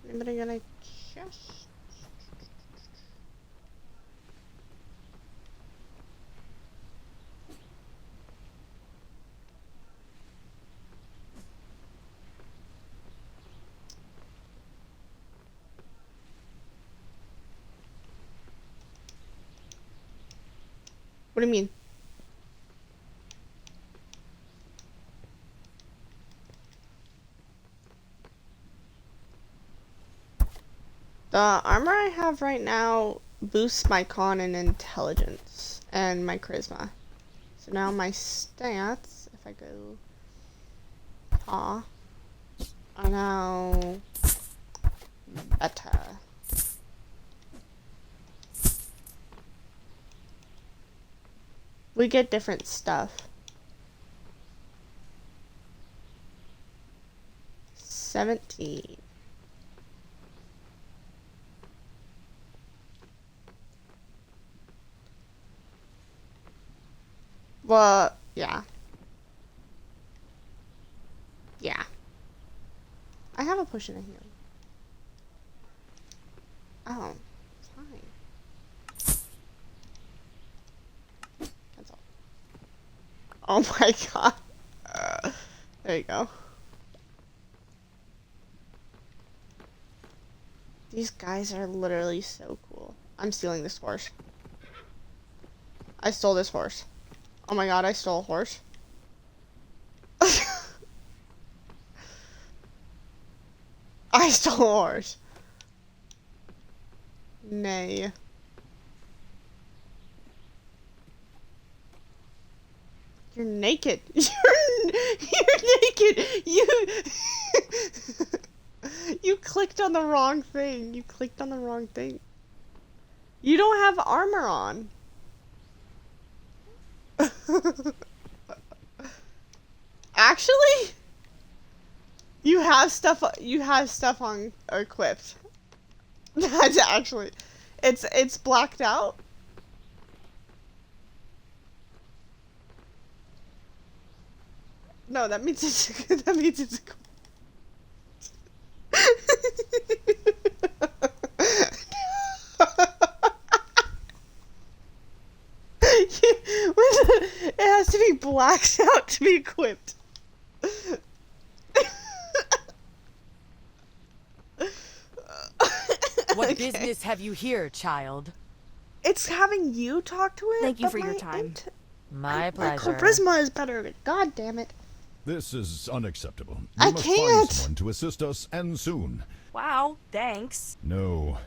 Anybody got any chests? What do you mean? The armor I have right now boosts my con and intelligence and my charisma. So now my stats, if I go are now better. We get different stuff. 17. Well, yeah. Yeah. I have a potion of healing. Oh, fine. That's all. Oh my god. There you go. These guys are literally so cool. I'm stealing this horse. I stole this horse. Oh my god, I stole a horse. I stole a horse. Nay. You're naked. You're naked. You clicked on the wrong thing. You clicked on the wrong thing. You don't have armor on. Actually, you have stuff on equipped. That's actually, it's blacked out. No, that means it's that means it's. It has to be blacked out to be equipped. What business have you here, child? It's having you talk to it. Thank you for your time. My pleasure. My charisma is better. God damn it. This is unacceptable. I must can't. find someone to assist us, and soon. Wow, thanks. No.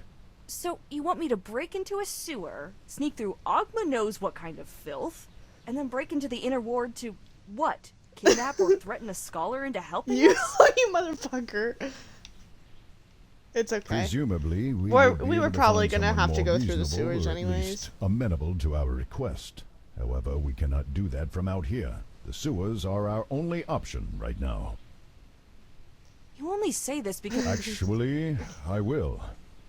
So, you want me to break into a sewer, sneak through Ogma knows what kind of filth, and then break into the inner ward to, what? Kidnap or threaten a scholar into helping us? You motherfucker. It's okay. Presumably, we were probably gonna have to go through the reasonable, sewers or at anyways. least amenable to our request. However, we cannot do that from out here. The sewers are our only option right now. You only say this because... Actually, I will.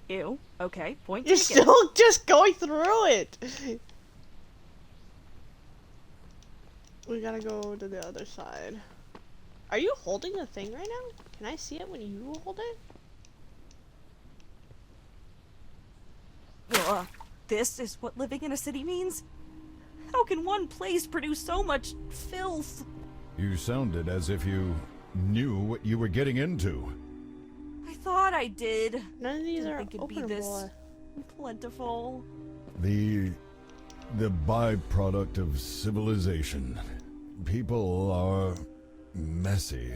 Ew. Okay, point You're taken. still just going through it. We gotta go to the other side. Are you holding the thing right now? Can I see it when you hold it? This is what living in a city means? How can one place produce so much filth? You sounded as if you knew what you were getting into. I thought I did. None of these Didn't are think it'd be this openable. plentiful. The byproduct of civilization. People are messy.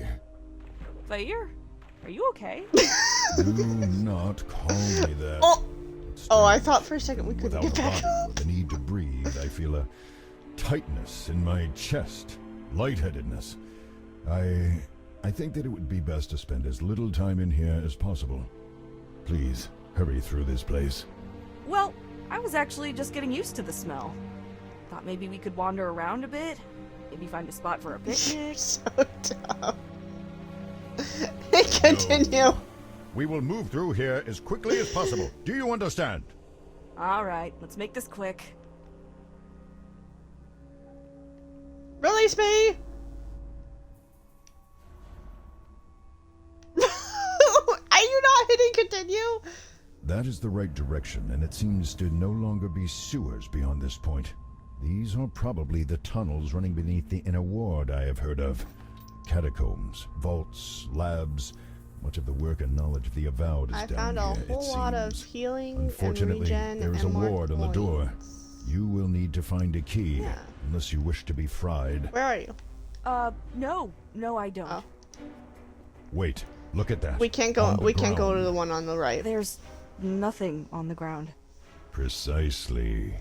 Vair, are you okay? Do not call me that. Oh, I thought for a second we couldn't Without get a back body up. or the need to breathe, I feel a tightness in my chest, lightheadedness. I think that it would be best to spend as little time in here as possible. Please, hurry through this place. Well, I was actually just getting used to the smell. Thought maybe we could wander around a bit. Maybe find a spot for a picnic. You're so dumb. Continue. No. We will move through here as quickly as possible. Do you understand? Alright, let's make this quick. Release me! Are you not hitting continue? That is the right direction, and it seems to no longer be sewers beyond this point. These are probably the tunnels running beneath the inner ward I have heard of. Catacombs, vaults, labs. Much of the work and knowledge of the Avowed is I down found a here, whole it lot of seems. healing and Unfortunately, regen there is a and more ward on the door. coins. You will need to find a key, Yeah. unless you wish to be fried. Where are you? No, I don't. Oh. Wait, look at that. We can't go. On the We can't go to ground. the one on the right. There's nothing on the ground. Precisely.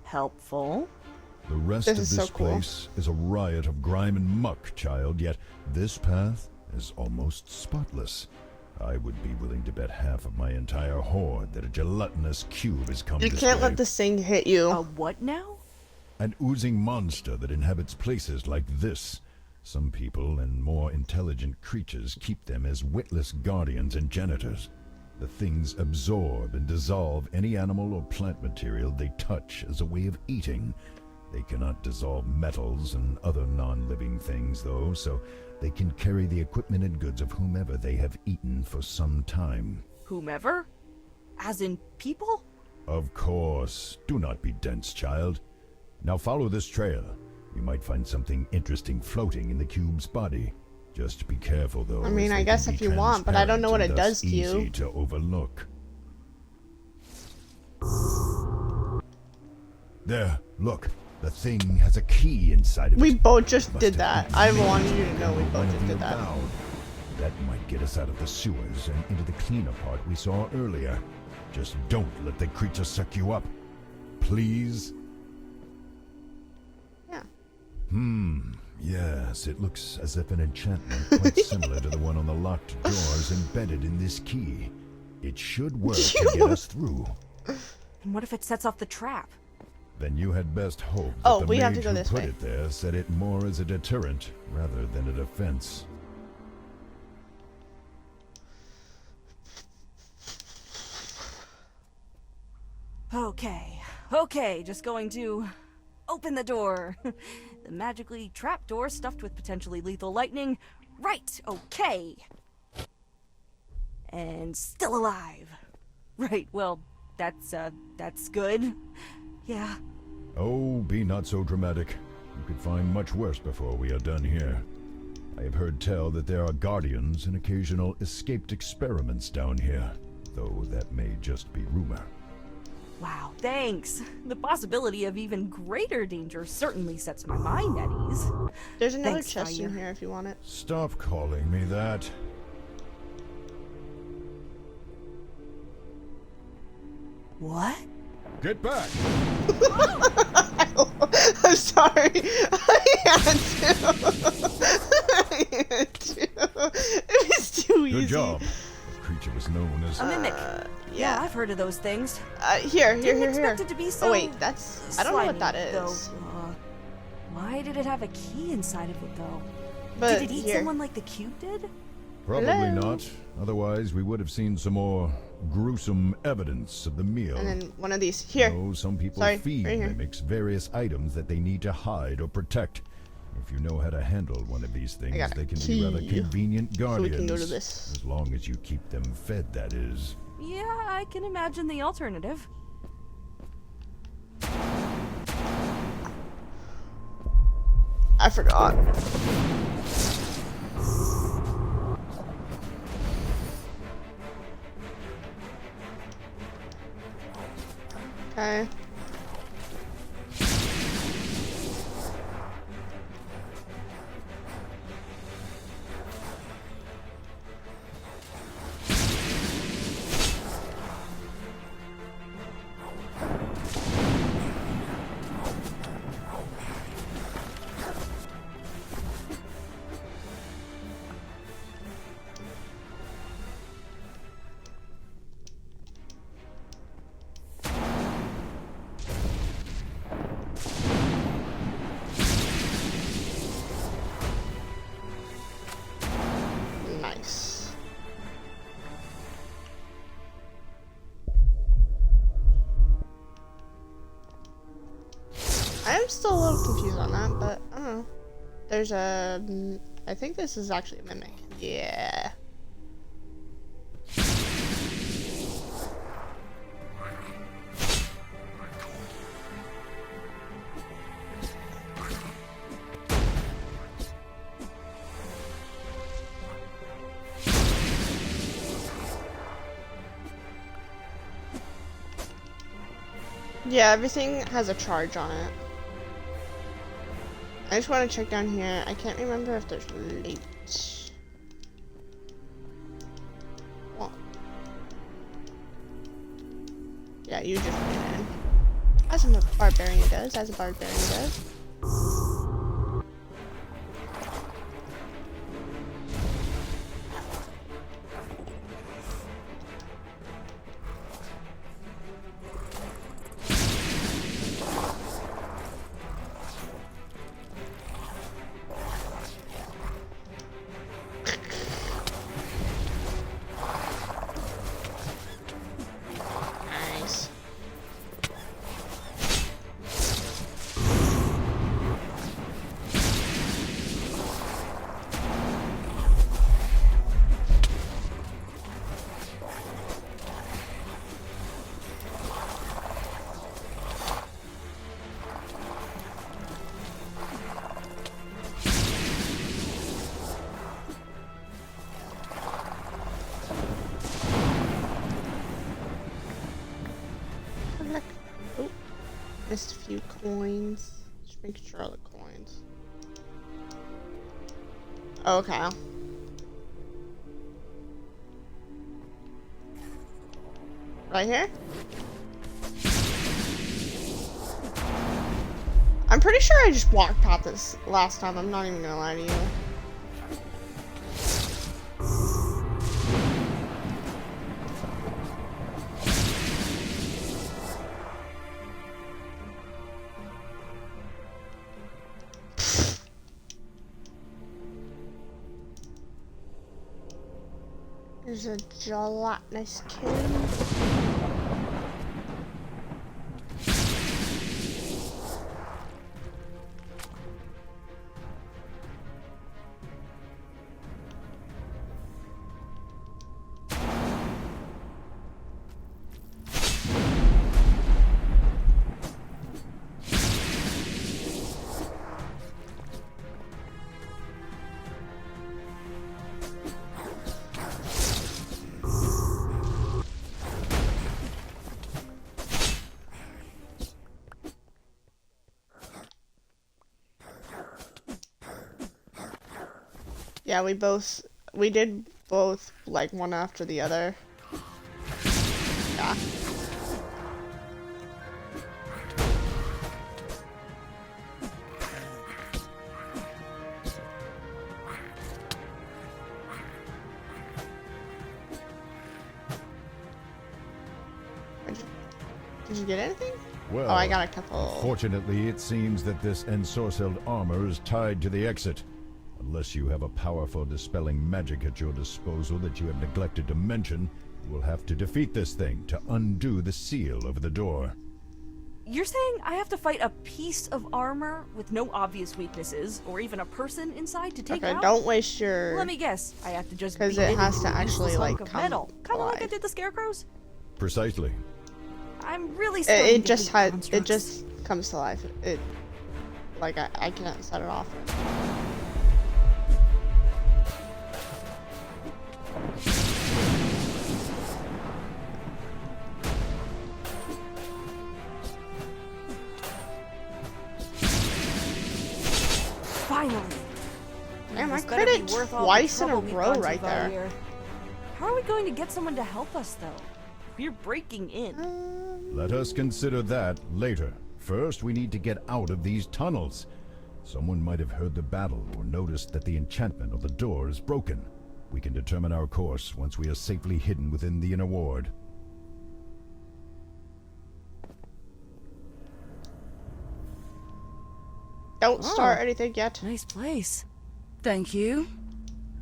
Helpful. The rest This of is this so cool. place is a riot of grime and muck, child, yet this path is almost spotless. I would be willing to bet half of my entire horde that a gelatinous cube has come You this can't way. let this thing hit you. A what now? An oozing monster that inhabits places like this. Some people and more intelligent creatures keep them as witless guardians and janitors. The things absorb and dissolve any animal or plant material they touch as a way of eating. They cannot dissolve metals and other non-living things, though, so they can carry the equipment and goods of whomever they have eaten for some time. Whomever? As in people? Of course. Do not be dense, child. Now follow this trail. You might find something interesting floating in the cube's body. Just be careful, though. I mean, I guess if you want, but I don't know what it does to you. Easy to overlook. There, look. The thing has a key inside of it. We both just did that. I wanted you to know we both just did that. That might get us out of the sewers and into the cleaner part we saw earlier. Just don't let the creature suck you up. Please? Yeah. Yes, it looks as if an enchantment quite similar to the one on the locked door is embedded in this key. It should work to get us through. And what if it sets off the trap? Then you had best hope that the we have mage to go who this put way. it there set it more as a deterrent rather than a defense. Okay, just going to open the door. The magically trapped door stuffed with potentially lethal lightning. Right, okay. And still alive. Right, well, that's good. Yeah. Oh, be not so dramatic. You could find much worse before we are done here. I have heard tell that there are guardians and occasional escaped experiments down here, though that may just be rumor. Wow, thanks. The possibility of even greater danger certainly sets my mind at ease. There's another Thanks, chest in Fire. here if you want it. Stop calling me that. What? Get back! I'm sorry. I had to. It was too easy. Good job. The creature was known as... A mimic. Yeah. I've heard of those things. Here. Didn't expect it to be so Oh wait, that's... I don't know what that slimy, is. though. Why did it have a key inside of it, though? But did it eat here. someone like the cube did? Probably Hello? not. Otherwise, we would have seen some more gruesome evidence of the meal. And then one of these. Here. No, some people Sorry, feed right here. mimics various items that they need to hide or protect. If you know how to handle one of these things, got a they can be rather key. convenient So we guardians. can go to this. As long as you keep them fed, that is. Yeah, I can imagine the alternative. I forgot. Okay. Nice. I am still a little confused on that, but I don't know. There's a... I think this is actually a mimic. Yeah. Yeah, everything has a charge on it. I just want to check down here. I can't remember if there's loot. Well, yeah, you just ran in. As a barbarian does, Nice. Oh, missed a few coins. Just make sure all the coins. Okay. Right here? I'm pretty sure I just walked past this last time. I'm not even gonna lie to you. There's a gelatinous can. Yeah, we did both, like, one after the other. Yeah. Did you get anything? Well, oh, I got a couple. Fortunately, it seems that this ensorcelled armor is tied to the exit. Unless you have a powerful dispelling magic at your disposal that you have neglected to mention, you will have to defeat this thing to undo the seal over the door. You're saying I have to fight a piece of armor with no obvious weaknesses, or even a person inside to take okay, out? don't waste your... Let me guess. I have to just because it has to actually, like, come metal. Kind of like I alive. did the scarecrows? Precisely. I'm really it just comes to life. It, like, I can't set it off. Finally. Damn, I This better crit be it worth all the twice in a trouble we've row gone to right there. Valir. How are we going to get someone to help us, though? We're breaking in. Let us consider that later. First, we need to get out of these tunnels. Someone might have heard the battle or noticed that the enchantment of the door is broken. We can determine our course once we are safely hidden within the inner ward. Don't start anything yet. Nice place. Thank you.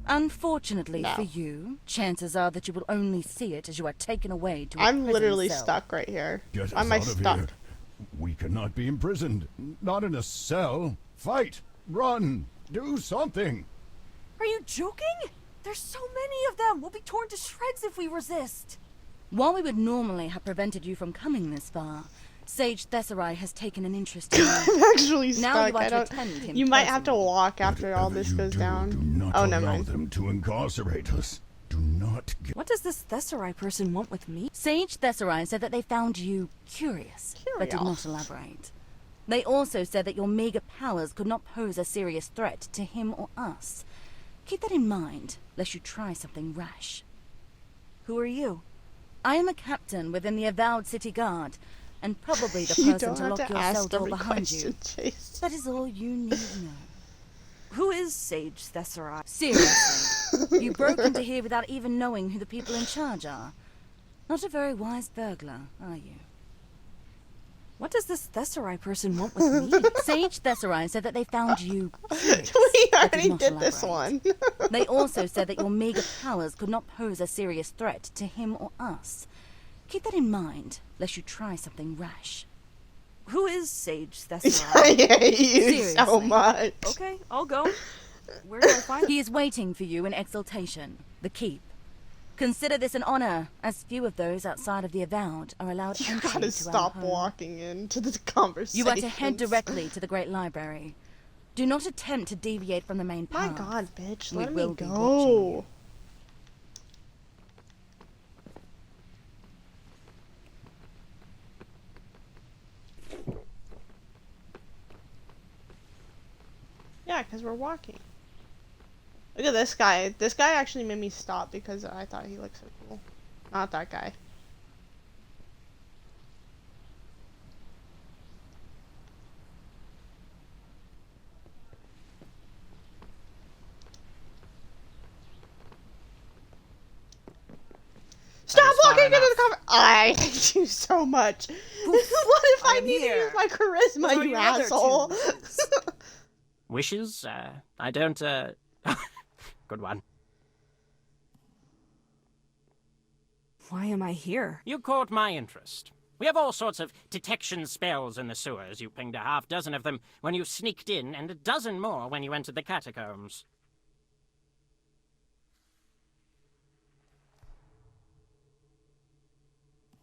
Unfortunately for you, chances are that you will only see it as you are taken away to a I'm prison literally cell. stuck right here. Get Why us am I out of stuck? here. We cannot be imprisoned. Not in a cell. Fight. Run. Do something. Are you joking? There's so many of them. We'll be torn to shreds if we resist. While we would normally have prevented you from coming this far, Sage Thessarai has taken an interest in you. I'm actually stuck. Now you are I to don't. attend him You might have to personally. walk after all this goes down. Oh, never Allow mind. them to incarcerate us. Do not get... What does this Thessarai person want with me? Sage Thessarai said that they found you curious, but did not elaborate. They also said that your meager powers could not pose a serious threat to him or us. Keep that in mind, lest you try something rash. Who are you? I am a captain within the Avowed City Guard, and probably the You person don't to have lock to your ask cell door every behind you. question, Chase. That is all you need to know. Who is Sage Thessarai? Seriously, you broke into here without even knowing who the people in charge are. Not a very wise burglar, are you? What does this Thessarai person want with me? Sage Thessarai said that they found you curious, We but already not did this elaborate. one. They also said that your meager powers could not pose a serious threat to him or us. Keep that in mind, lest you try something rash. Who is Sage Thessarai? I hate you so Seriously. much. Okay, I'll go. Where do I find He is waiting for you in Exaltation, the Keep. Consider this an honor, as few of those outside of the Avowed are allowed You entry gotta to stop our home. walking into the conversation. You are to head directly to the Great Library. Do not attempt to deviate from the main My path. God, bitch, We let will me be go. Yeah, because we're walking. Look at this guy. This guy actually made me stop because I thought he looked so cool. Not that guy. Stop walking into the cover. I hate you so much. What if I need to use my charisma, you asshole? Wishes? I don't, Good one. Why am I here? You caught my interest. We have all sorts of detection spells in the sewers. You pinged a half-dozen of them when you sneaked in, and a dozen more when you entered the catacombs.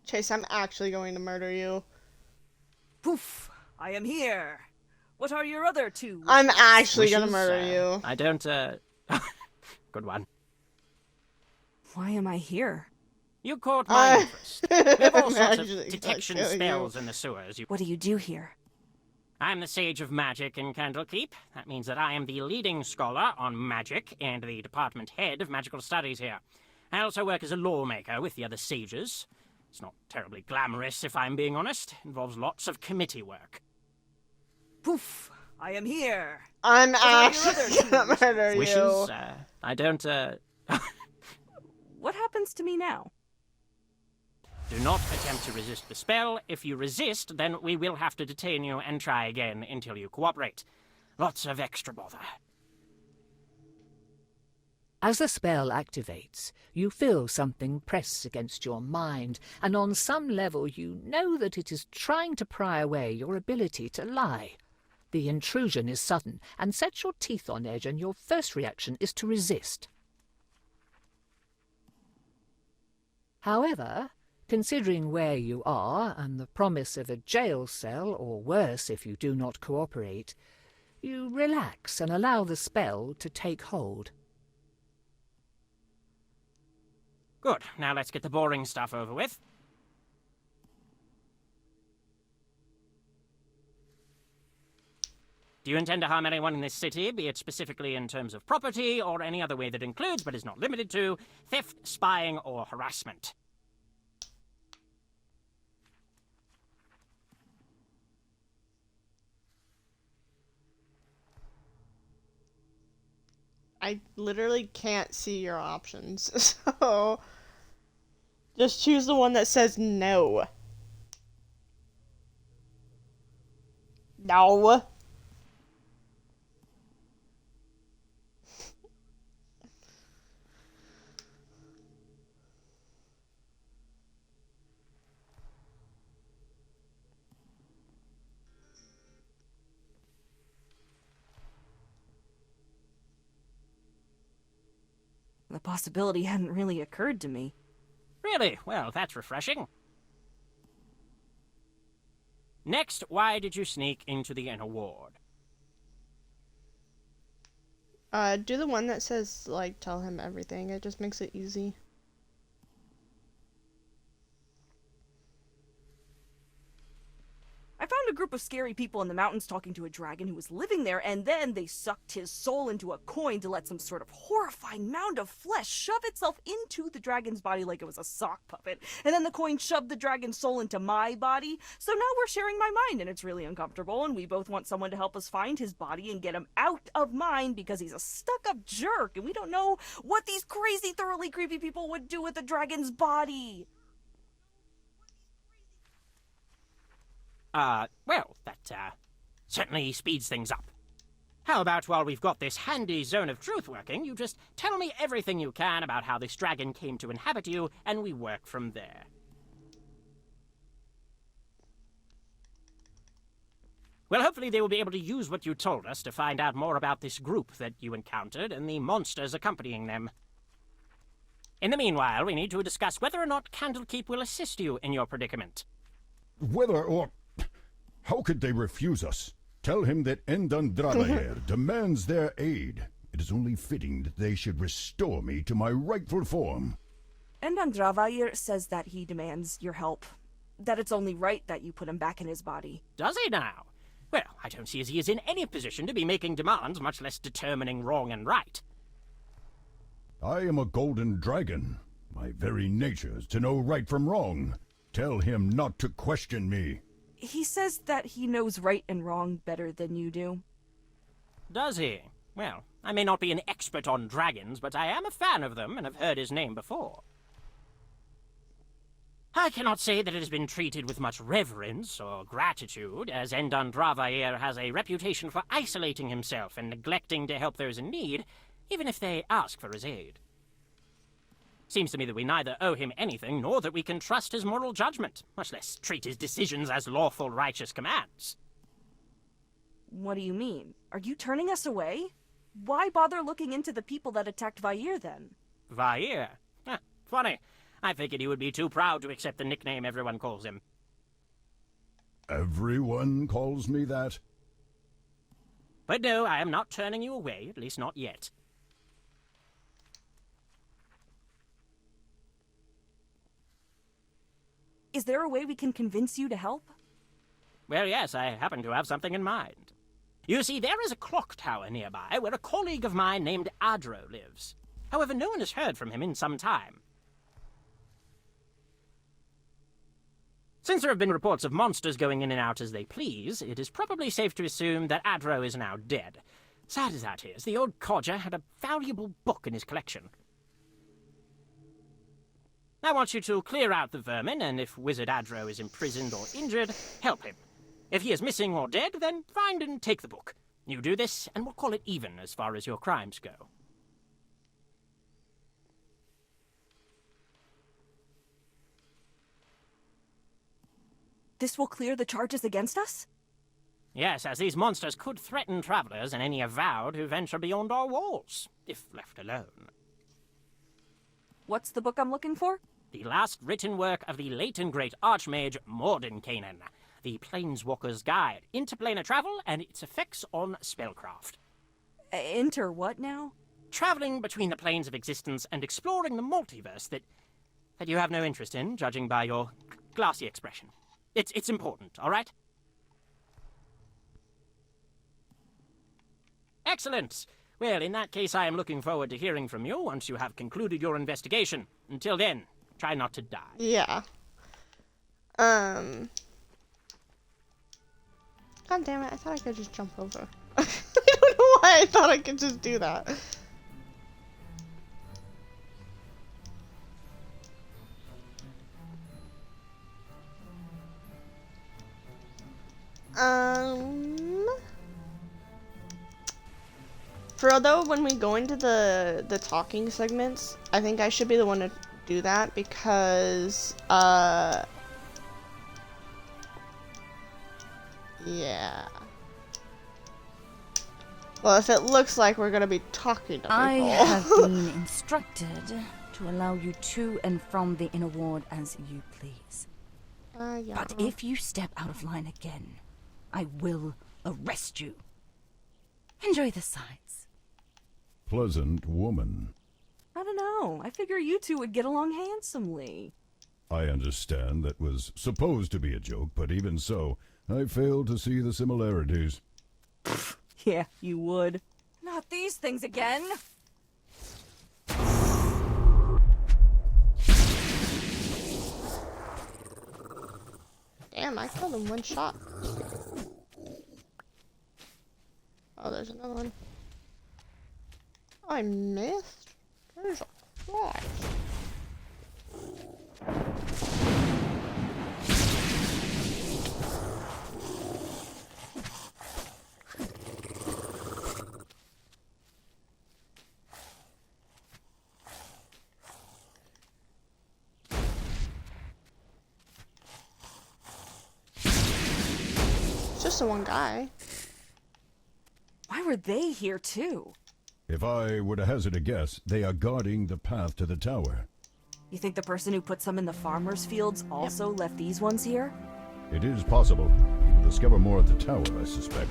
Chase, I'm actually going to murder you. Poof! I am here. What are your other two? I'm actually gonna murder you. I don't, Good one. Why am I here? You caught my interest. We have all sorts of detection spells in the sewers. What do you do here? I'm the Sage of Magic in Candlekeep. That means that I am the leading scholar on magic and the department head of magical studies here. I also work as a lawmaker with the other sages. It's not terribly glamorous, if I'm being honest. It involves lots of committee work. Poof! I am here. I'm actually gonna murder you. Wishes? I don't, What happens to me now? Do not attempt to resist the spell. If you resist, then we will have to detain you and try again until you cooperate. Lots of extra bother. As the spell activates, you feel something press against your mind, and on some level you know that it is trying to pry away your ability to lie. The intrusion is sudden and sets your teeth on edge, and your first reaction is to resist. However, considering where you are and the promise of a jail cell, or worse if you do not cooperate, you relax and allow the spell to take hold. Good. Now let's get the boring stuff over with. Do you intend to harm anyone in this city, be it specifically in terms of property or any other way that includes, but is not limited to, theft, spying, or harassment? I literally can't see your options, so just choose the one that says no. No. The possibility hadn't really occurred to me. Really? Well, that's refreshing. Next, why did you sneak into the inner ward? Do the one that says, like, tell him everything. It just makes it easy. I found a group of scary people in the mountains talking to a dragon who was living there, and then they sucked his soul into a coin to let some sort of horrifying mound of flesh shove itself into the dragon's body like it was a sock puppet. And then the coin shoved the dragon's soul into my body. So now we're sharing my mind, and it's really uncomfortable, and we both want someone to help us find his body and get him out of mine because he's a stuck-up jerk, and we don't know what these crazy, thoroughly creepy people would do with the dragon's body. Well, that, certainly speeds things up. How about while we've got this handy zone of truth working, you just tell me everything you can about how this dragon came to inhabit you, and we work from there. Well, hopefully they will be able to use what you told us to find out more about this group that you encountered and the monsters accompanying them. In the meanwhile, we need to discuss whether or not Candlekeep will assist you in your predicament. Whether or... How could they refuse us? Tell him that Endandrada demands their aid. It is only fitting that they should restore me to my rightful form. Endandrada says that he demands your help. That it's only right that you put him back in his body. Does he now? Well, I don't see as he is in any position to be making demands, much less determining wrong and right. I am a golden dragon. My very nature is to know right from wrong. Tell him not to question me. He says that he knows right and wrong better than you do. Does he? Well, I may not be an expert on dragons, but I am a fan of them and have heard his name before. I cannot say that it has been treated with much reverence or gratitude, as Endan Dravair has a reputation for isolating himself and neglecting to help those in need, even if they ask for his aid. Seems to me that we neither owe him anything nor that we can trust his moral judgment, much less treat his decisions as lawful righteous commands. What do you mean? Are you turning us away? Why bother looking into the people that attacked Vair then? Vair? Funny. I figured he would be too proud to accept the nickname everyone calls him. Everyone calls me that? But no, I am not turning you away, at least not yet. Is there a way we can convince you to help? Well, yes, I happen to have something in mind. You see, there is a clock tower nearby where a colleague of mine named Adro lives. However, no one has heard from him in some time. Since there have been reports of monsters going in and out as they please, it is probably safe to assume that Adro is now dead. Sad as that is, the old codger had a valuable book in his collection. I want you to clear out the vermin, and if Wizard Adro is imprisoned or injured, help him. If he is missing or dead, then find and take the book. You do this, and we'll call it even as far as your crimes go. This will clear the charges against us? Yes, as these monsters could threaten travelers and any avowed who venture beyond our walls, if left alone. What's the book I'm looking for? The last written work of the late and great Archmage Mordenkainen, the Planeswalker's Guide, Interplanar Travel and its Effects on Spellcraft. Enter what now? Traveling between the planes of existence and exploring the multiverse that you have no interest in, judging by your glassy expression. It's important, all right? Excellent! Well, in that case, I am looking forward to hearing from you once you have concluded your investigation. Until then, try not to die. Yeah. God damn it, I thought I could just jump over. I don't know why I thought I could just do that. Although when we go into the talking segments, I think I should be the one to do that because yeah. Well, if it looks like we're gonna be talking to people. I have been instructed to allow you to and from the inner ward as you please. Yeah. But if you step out of line again, I will arrest you. Enjoy the sights. Pleasant woman. I don't know. I figure you two would get along handsomely. I understand that was supposed to be a joke, but even so, I fail to see the similarities. Yeah, you would. Not these things again. Damn, I killed him one shot. Oh, there's another one. I missed? There's a lot. It's just the one guy. Why were they here too? If I were to hazard a guess, they are guarding the path to the tower. You think the person who put some in the farmers' fields also left these ones here? It is possible. We will discover more at the tower, I suspect.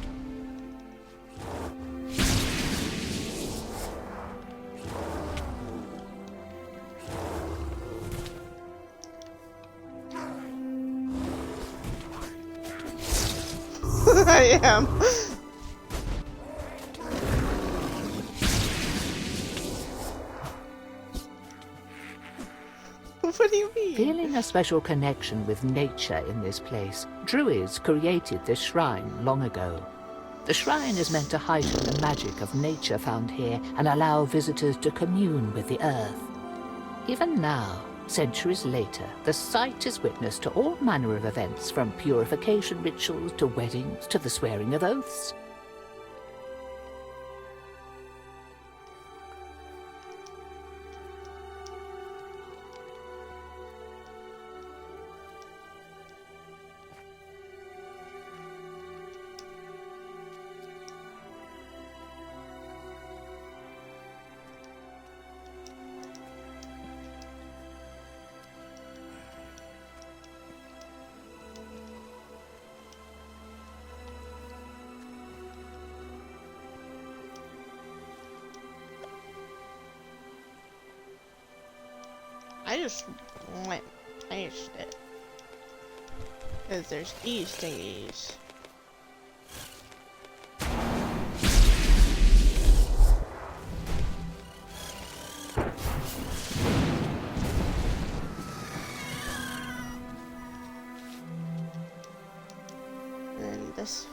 I am. What do you mean? Feeling a special connection with nature in this place, Druids created this shrine long ago. The shrine is meant to heighten the magic of nature found here and allow visitors to commune with the earth. Even now, centuries later, the site is witness to all manner of events, from purification rituals to weddings to the swearing of oaths. I just want to taste it. Because there's these thingies. And this.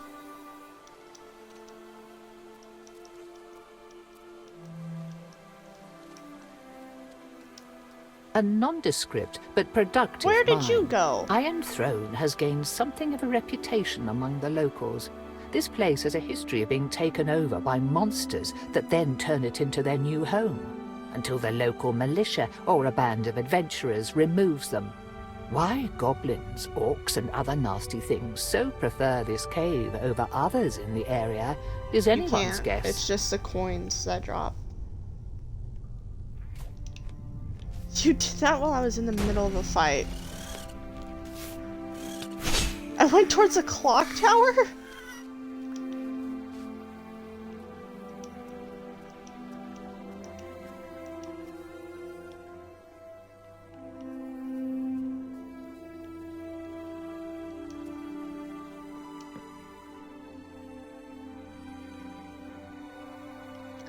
A nondescript but productive Where did you mine. go? Iron Throne has gained something of a reputation among the locals. This place has a history of being taken over by monsters that then turn it into their new home, until the local militia or a band of adventurers removes them. Why goblins, orcs and other nasty things so prefer this cave over others in the area is anyone's guess. It's just the coins that drop. You did that while I was in the middle of a fight. I went towards a clock tower?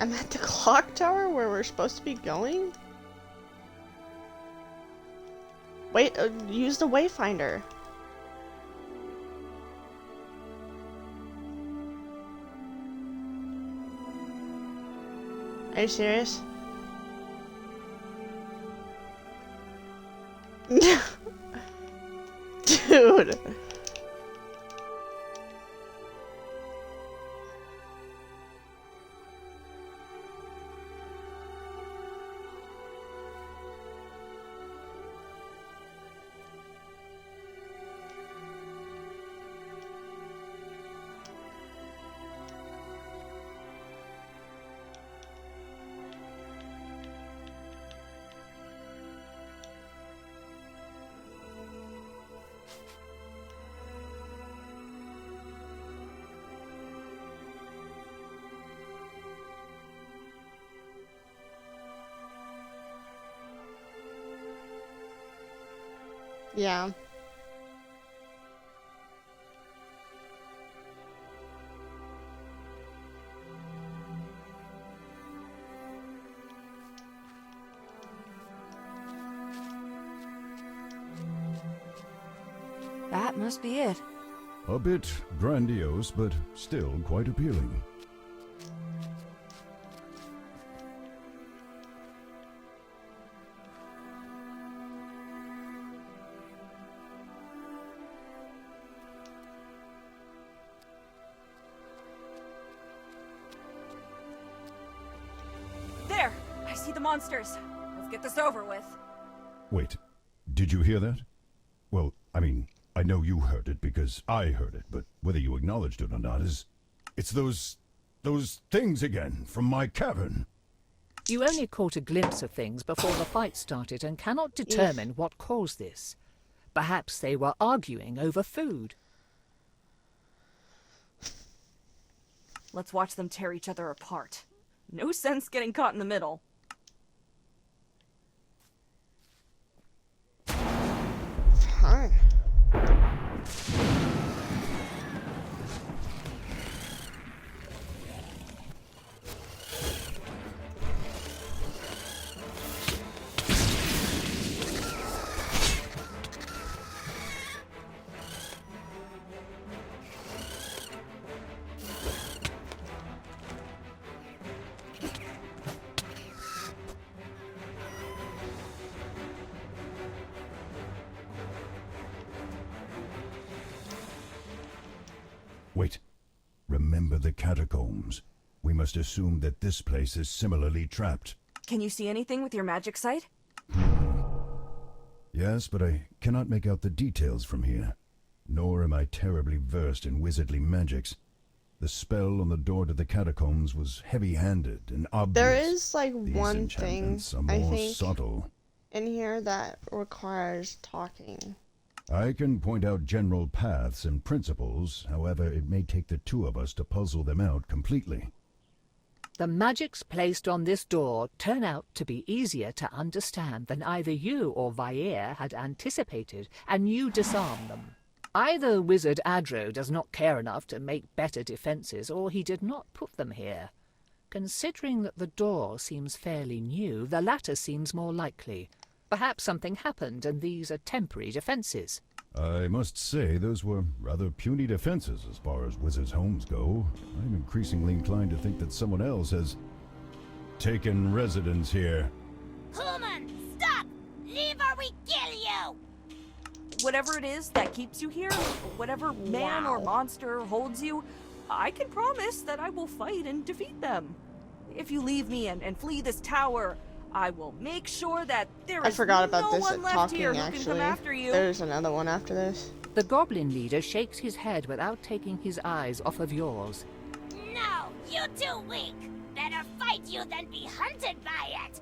I'm at the clock tower where we're supposed to be going? Wait, use the wayfinder. Are you serious? Dude. Yeah. That must be it. A bit grandiose, but still quite appealing. There! I see the monsters. Let's get this over with. Wait, did you hear that? Well, I mean, I know you heard it because I heard it, but whether you acknowledged it or not is... It's those things again from my cavern. You only caught a glimpse of things before the fight started and cannot determine what caused this. Perhaps they were arguing over food. Let's watch them tear each other apart. No sense getting caught in the middle. Fine. Wait. Remember the catacombs. We must assume that this place is similarly trapped. Can you see anything with your magic sight? Yes, but I cannot make out the details from here. Nor am I terribly versed in wizardly magics. The spell on the door to the catacombs was heavy-handed and obvious. There is like These one thing enchantments are more I think subtle. in here that requires talking. I can point out general paths and principles, however, it may take the two of us to puzzle them out completely. The magics placed on this door turn out to be easier to understand than either you or Vair had anticipated, and you disarm them. Either Wizard Adro does not care enough to make better defences, or he did not put them here. Considering that the door seems fairly new, the latter seems more likely. Perhaps something happened and these are temporary defences. I must say those were rather puny defenses as far as wizards' homes go. I'm increasingly inclined to think that someone else has taken residence here. Human, stop! Leave or we kill you! Whatever it is that keeps you here, whatever man or monster holds you, I can promise that I will fight and defeat them. If you leave me and flee this tower, I will make sure that there is forgot about no this one left talking here who can actually. come after you. There's another one after this. The goblin leader shakes his head without taking his eyes off of yours. No, you too weak. Better fight you than be hunted by it.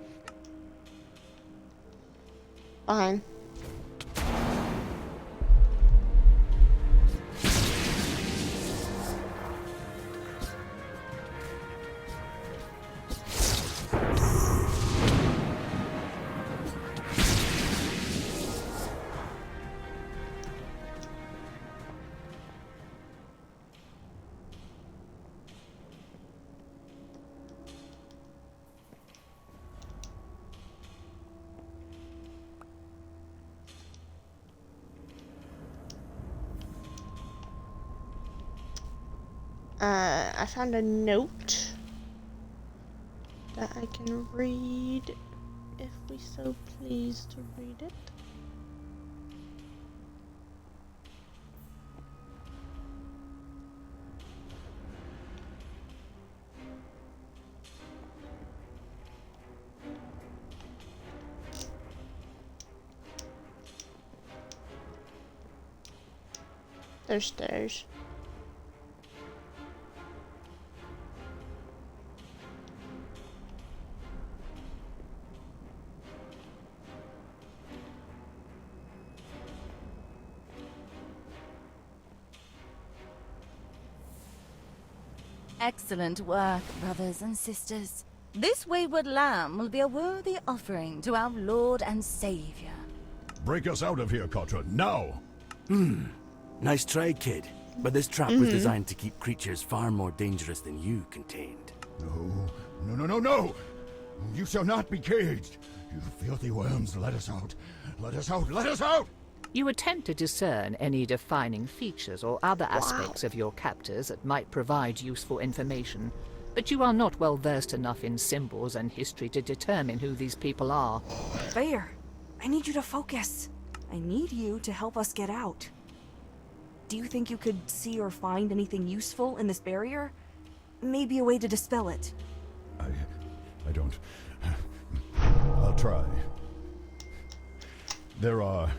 Fine. I found a note that I can read if we so please to read it. There's stairs. Excellent work, brothers and sisters. This wayward lamb will be a worthy offering to our Lord and Savior. Break us out of here, Katra, now! Nice try, kid. But this trap was designed to keep creatures far more dangerous than you contained. No! You shall not be caged! You filthy worms, let us out! Let us out! Let us out! You attempt to discern any defining features or other aspects of your captors that might provide useful information, but you are not well versed enough in symbols and history to determine who these people are. Vair, I need you to focus. I need you to help us get out. Do you think you could see or find anything useful in this barrier? Maybe a way to dispel it. I don't... I'll try. There are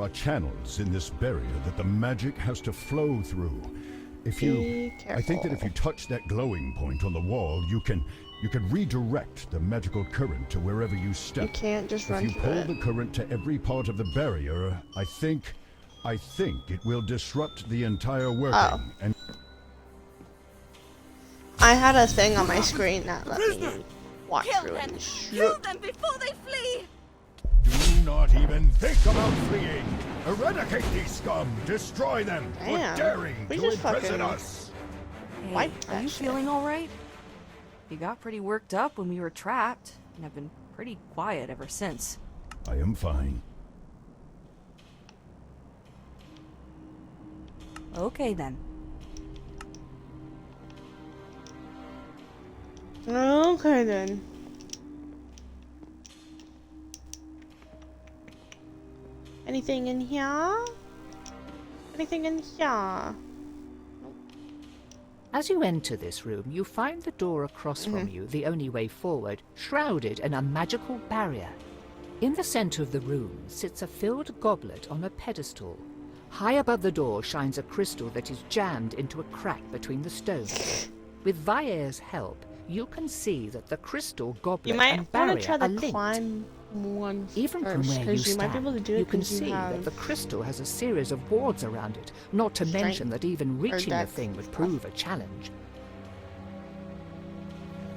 channels in this barrier that the magic has to flow through. If you... I think that if you touch that glowing point on the wall, you can redirect the magical current to wherever you step. You can't just run If you through pull it. the current to every part of the barrier, I think it will disrupt the entire working. And I had a thing on my screen that let me walk Kill through them! it. Kill them before they flee! do not even think about fleeing. Eradicate these scum. Destroy them Damn, for daring we to just imprison fucking- us. Hey, Wipe are that you shit. feeling all right? You got pretty worked up when we were trapped, and have been pretty quiet ever since. I am fine. Okay then. Okay then. Anything in here? Anything in here? Nope. As you enter this room, you find the door across from you, the only way forward, shrouded in a magical barrier. In the center of the room sits a filled goblet on a pedestal. High above the door shines a crystal that is jammed into a crack between the stones. With Vair's help, you can see that the crystal, goblet, and barrier try are to linked. climb one Even from first, where you you might be able to stand, do it you can 'cause you see have that the crystal has a series of wards around it, not to mention that even reaching the dex thing would prove a challenge.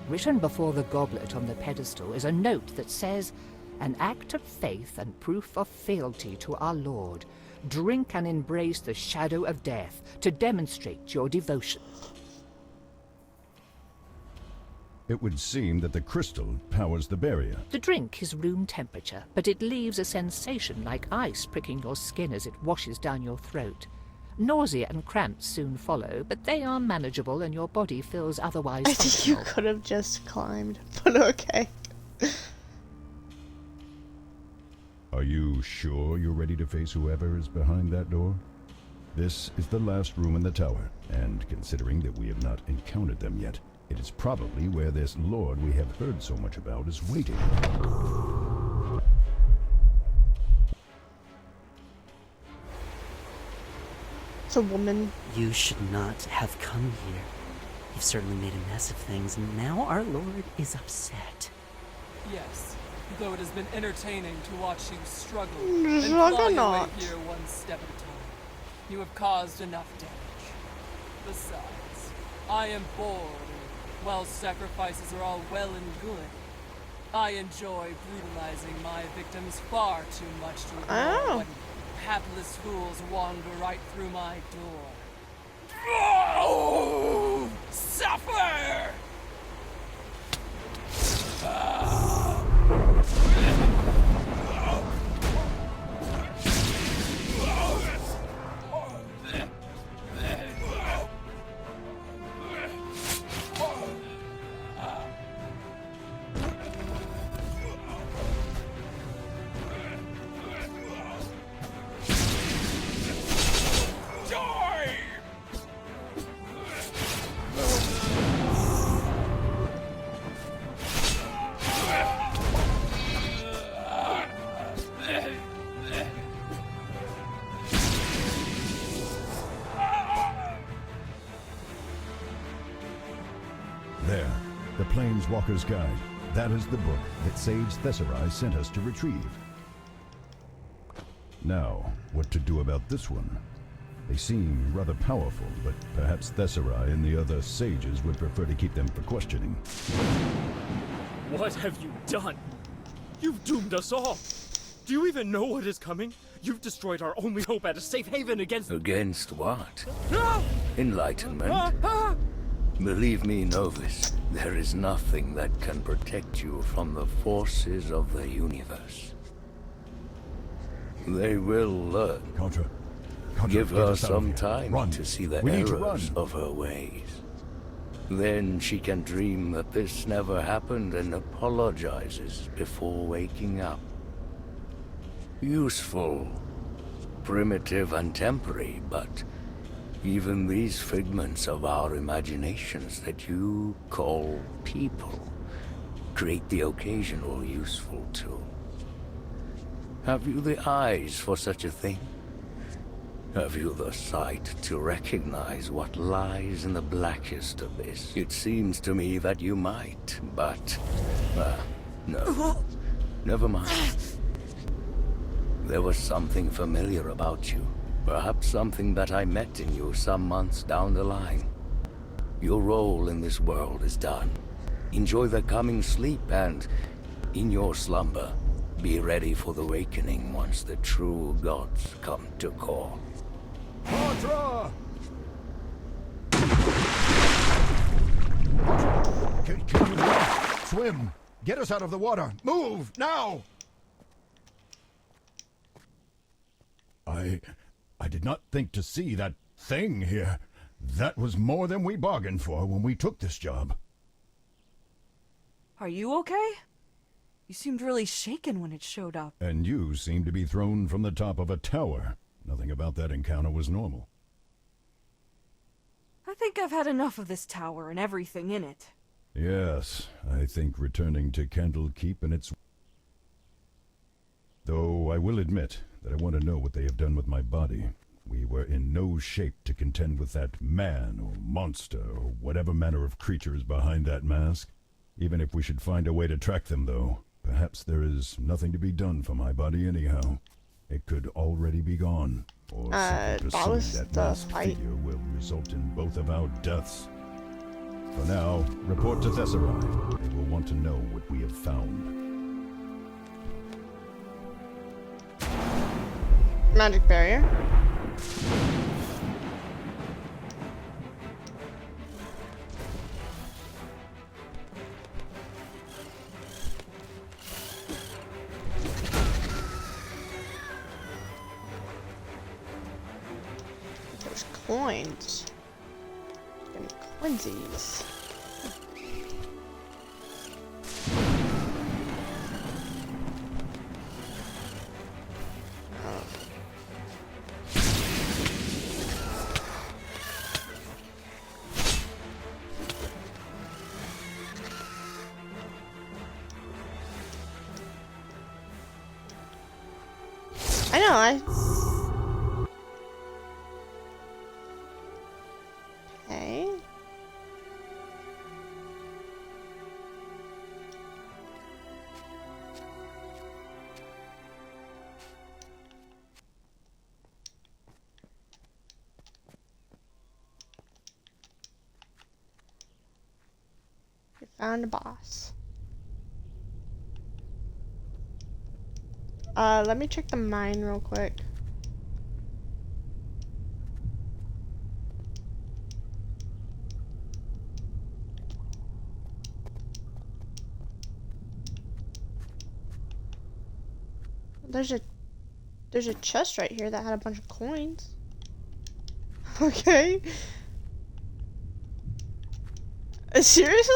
Written before the goblet on the pedestal is a note that says, "An act of faith and proof of fealty to our Lord. Drink and embrace the shadow of death to demonstrate your devotion." It would seem that the crystal powers the barrier. The drink is room temperature, but it leaves a sensation like ice pricking your skin as it washes down your throat. Nausea and cramps soon follow, but they are manageable and your body feels otherwise I think you functional. could have just climbed, but okay. Are you sure you're ready to face whoever is behind that door? This is the last room in the tower, and considering that we have not encountered them yet, it is probably where this lord we have heard so much about is waiting. It's a woman. You should not have come here. You've certainly made a mess of things, and now our lord is upset. Yes, though it has been entertaining to watch you struggle Mm, and claw your way not. here one step at a time. You have caused enough damage. Besides, I am bored, and while sacrifices are all well and good, I enjoy brutalizing my victims far too much to ignore when hapless fools wander right through my door. Oh, suffer! There, the Planeswalker's Guide. That is the book that Sage Thesserai sent us to retrieve. Now, what to do about this one? They seem rather powerful, but perhaps Thesserai and the other sages would prefer to keep them for questioning. What have you done? You've doomed us all. Do you even know what is coming? You've destroyed our only hope at a safe haven against... Against what? Ah! Enlightenment? Ah! Ah! Believe me, Novus, there is nothing that can protect you from the forces of the universe. They will learn. Contra, Give get her us out of some here. time Run. to see the We need to errors run. of her ways. Then she can dream that this never happened and apologizes before waking up. Useful, primitive and temporary, but even these figments of our imaginations that you call people create the occasional useful tool. Have you the eyes for such a thing? Have you the sight to recognize what lies in the blackest abyss? It seems to me that you might, but... no. Never mind. There was something familiar about you. Perhaps something that I met in you some months down the line. Your role in this world is done. Enjoy the coming sleep and, in your slumber, be ready for the awakening once the true gods come to call. Contra! Can you run? Swim! Get us out of the water! Move! Now! I did not think to see that thing here. That was more than we bargained for when we took this job. Are you okay? You seemed really shaken when it showed up. And you seem to be thrown from the top of a tower. Nothing about that encounter was normal. I think I've had enough of this tower and everything in it. Yes, I think returning to Candlekeep and its... Though I will admit that I want to know what they have done with my body. We were in no shape to contend with that man or monster or whatever manner of creature is behind that mask. Even if we should find a way to track them, though, perhaps there is nothing to be done for my body anyhow. It could already be gone. Or simply pursuing that masked figure will result in both of our deaths. For now, report to Thesserai. They will want to know what we have found. Magic barrier. There's coins. Getting coinsies. I know, Okay. You found a boss. Let me check the mine real quick. There's a chest right here that had a bunch of coins. Okay. Seriously?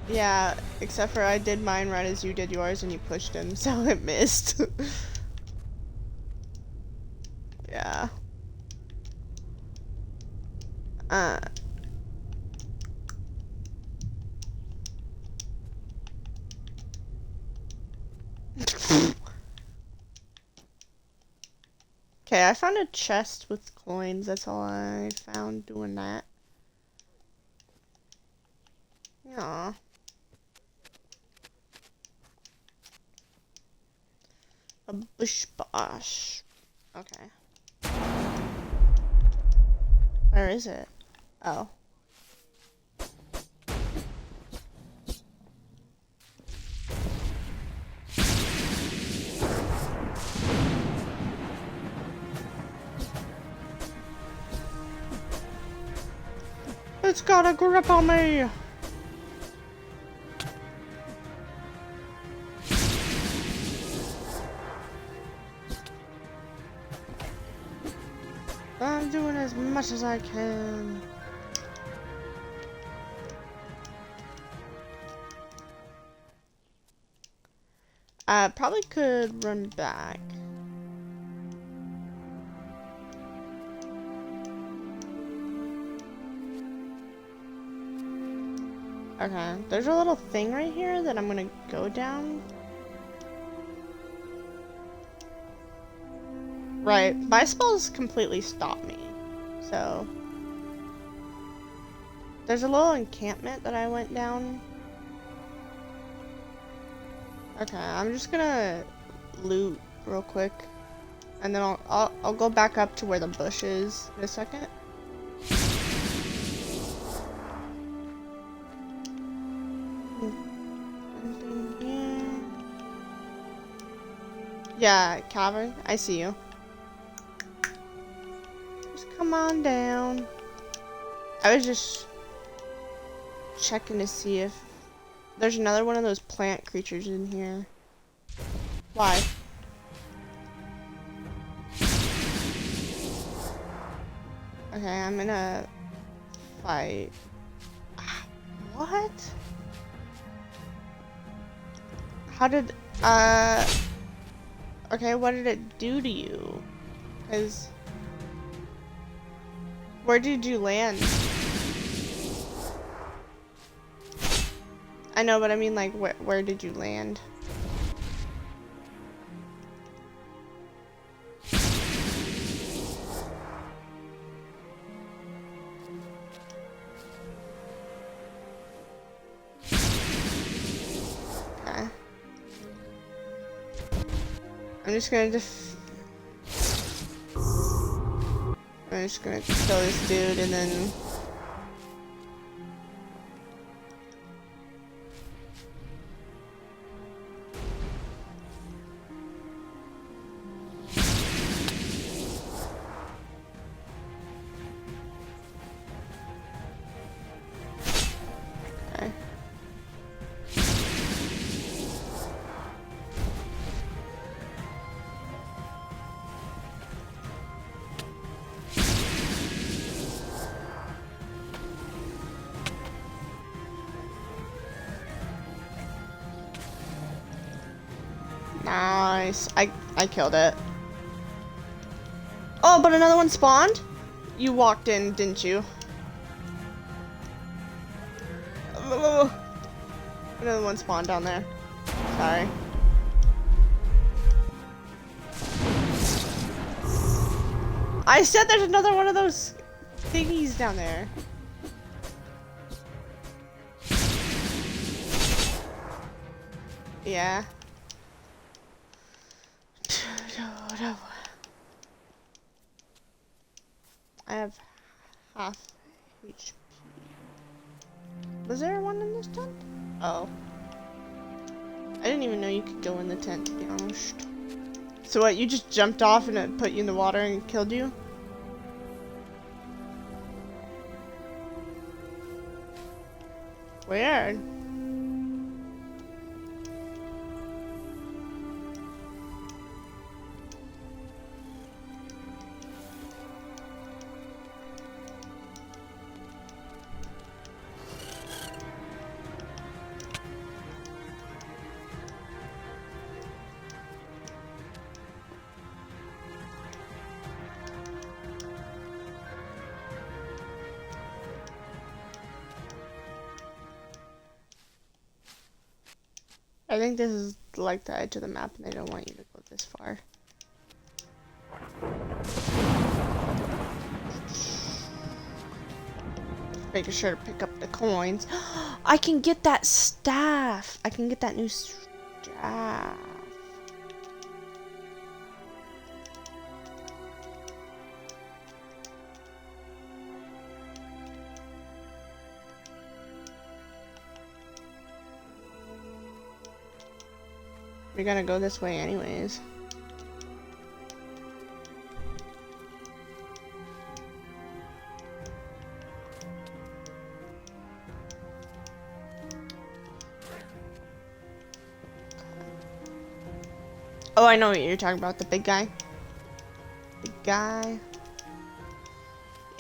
Yeah, except for I did mine right as you did yours and you pushed him, so it missed. Yeah. Okay, I found a chest with coins. That's all I found doing that. Yeah. A bush bosh. Okay. Where is it? Oh. It's got a grip on me! I'm doing as much as I can. I probably could run back. Okay, there's a little thing right here that I'm gonna go down. Right, my spells completely stop me, so there's a little encampment that I went down. Okay, I'm just gonna loot real quick, and then I'll go back up to where the bush is in a second. Yeah, Calvin, I see you. Just come on down. I was just checking to see if there's another one of those plant creatures in here. Why? Okay, I'm gonna fight. What? How did, okay, what did it do to you? Because, where did you land? I know, but I mean, like, where did you land? I'm just gonna kill this dude and then okay. Nice. I killed it. Oh, but another one spawned? You walked in, didn't you? Another one spawned down there. Sorry. I said there's another one of those thingies down there. Yeah. I have half HP. Was there one in this tent? Oh. I didn't even know you could go in the tent, to be honest. So what, you just jumped off and it put you in the water and killed you? Weird. I think this is like the edge of the map and they don't want you to go this far. Making sure to pick up the coins. I can get that staff. I can get that new staff. We're gonna go this way anyways. Oh, I know what you're talking about, the big guy. Big guy.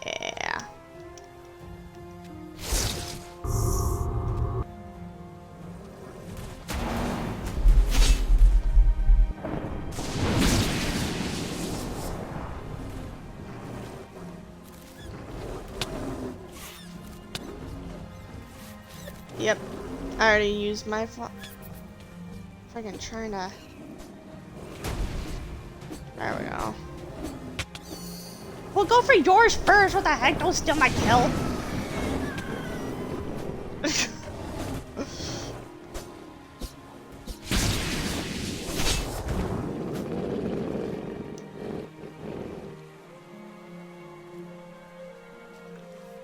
Yeah. Yep. I already used my fucking trying to. There we go. Well, go for yours first. What the heck? Don't steal my kill.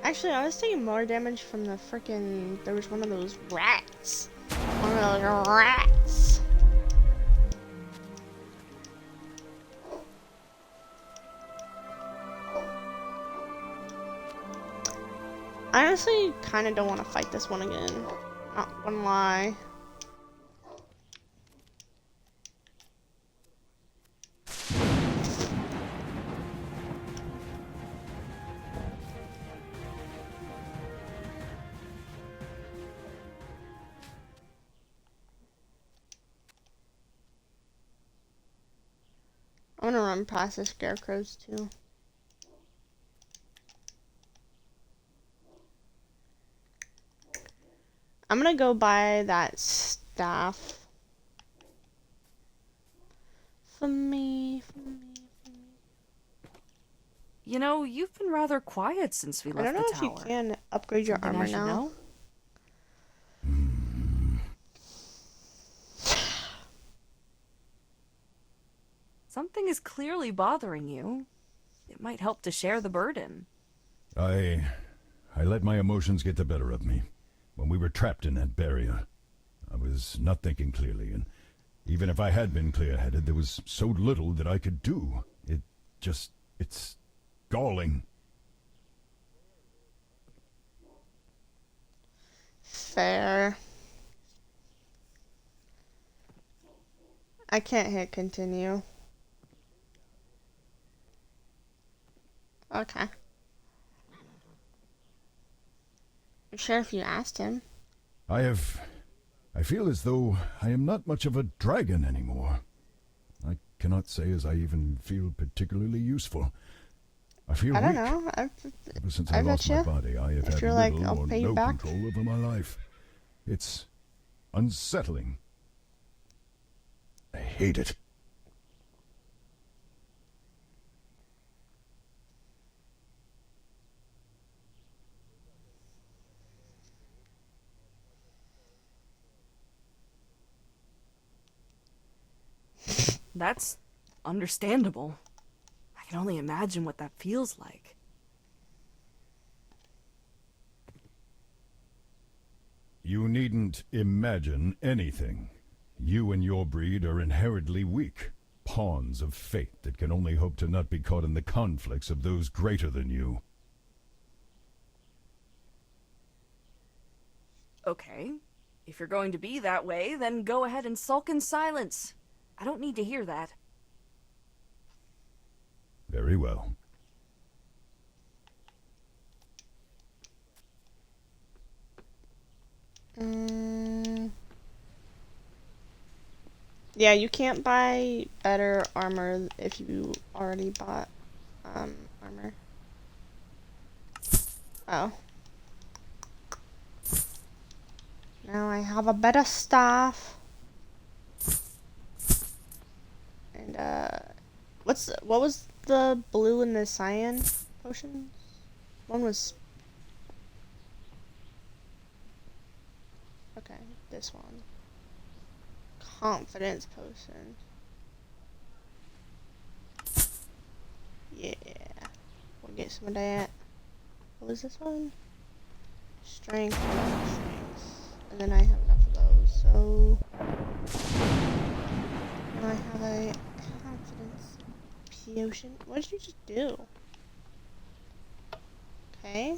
Actually, I was taking more damage from the frickin'. There was one of those rats. One of those rats. I honestly kind of don't want to fight this one again. Not gonna lie. I'm gonna run past the scarecrows too. I'm gonna go buy that staff. For me. You know, you've been rather quiet since we left the tower. I don't know if you can upgrade your armor now. Something is clearly bothering you. It might help to share the burden. I let my emotions get the better of me. When we were trapped in that barrier, I was not thinking clearly, and even if I had been clear-headed, there was so little that I could do. It's galling. Fair. I can't hit continue. Okay. I'm sure if you asked him. I feel as though I am not much of a dragon anymore. I cannot say as I even feel particularly useful. I feel I don't weak. know. Ever since I lost my body, I have had little or no control over my life. It's unsettling. I hate it. That's understandable. I can only imagine what that feels like. You needn't imagine anything. You and your breed are inherently weak, pawns of fate that can only hope to not be caught in the conflicts of those greater than you. Okay. If you're going to be that way, then go ahead and sulk in silence. I don't need to hear that. Very well. Yeah, you can't buy better armor if you already bought armor. Oh. Now I have a better staff. And what was the blue and the cyan potions? One was okay, this one. Confidence potion. Yeah. We'll get some of that. What was this one? Strength. And then I have enough of those, so and I have a confidence potion. What did you just do? Okay.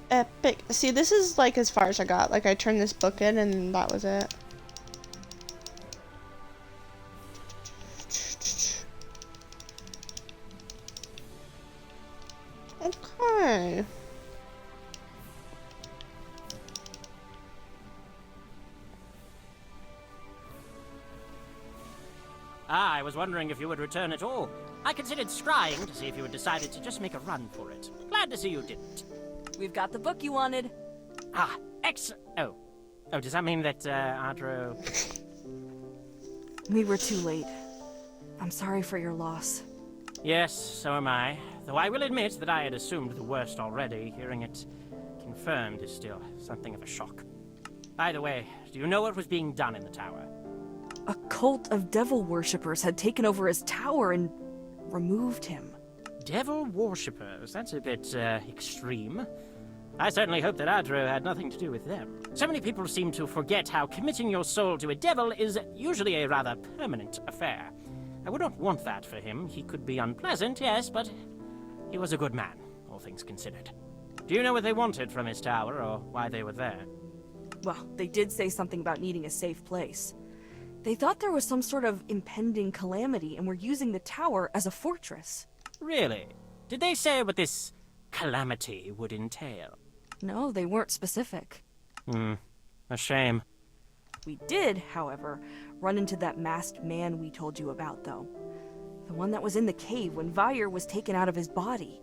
Epic. See, this is like as far as I got. Like I turned this book in and that was it. Okay. I was wondering if you would return at all. I considered scrying to see if you had decided to just make a run for it. Glad to see you didn't. We've got the book you wanted. Ah, excellent. Oh, does that mean that, Adro... We were too late. I'm sorry for your loss. Yes, so am I. Though I will admit that I had assumed the worst already. Hearing it confirmed is still something of a shock. By the way, do you know what was being done in the tower? A cult of devil worshippers had taken over his tower and removed him. Devil worshippers? That's a bit, extreme. I certainly hope that Adro had nothing to do with them. So many people seem to forget how committing your soul to a devil is usually a rather permanent affair. I would not want that for him. He could be unpleasant, yes, but he was a good man, all things considered. Do you know what they wanted from his tower, or why they were there? Well, they did say something about needing a safe place. They thought there was some sort of impending calamity and were using the tower as a fortress. Really? Did they say what this calamity would entail? No, they weren't specific. A shame. We did, however, run into that masked man we told you about, though. The one that was in the cave when Vair was taken out of his body.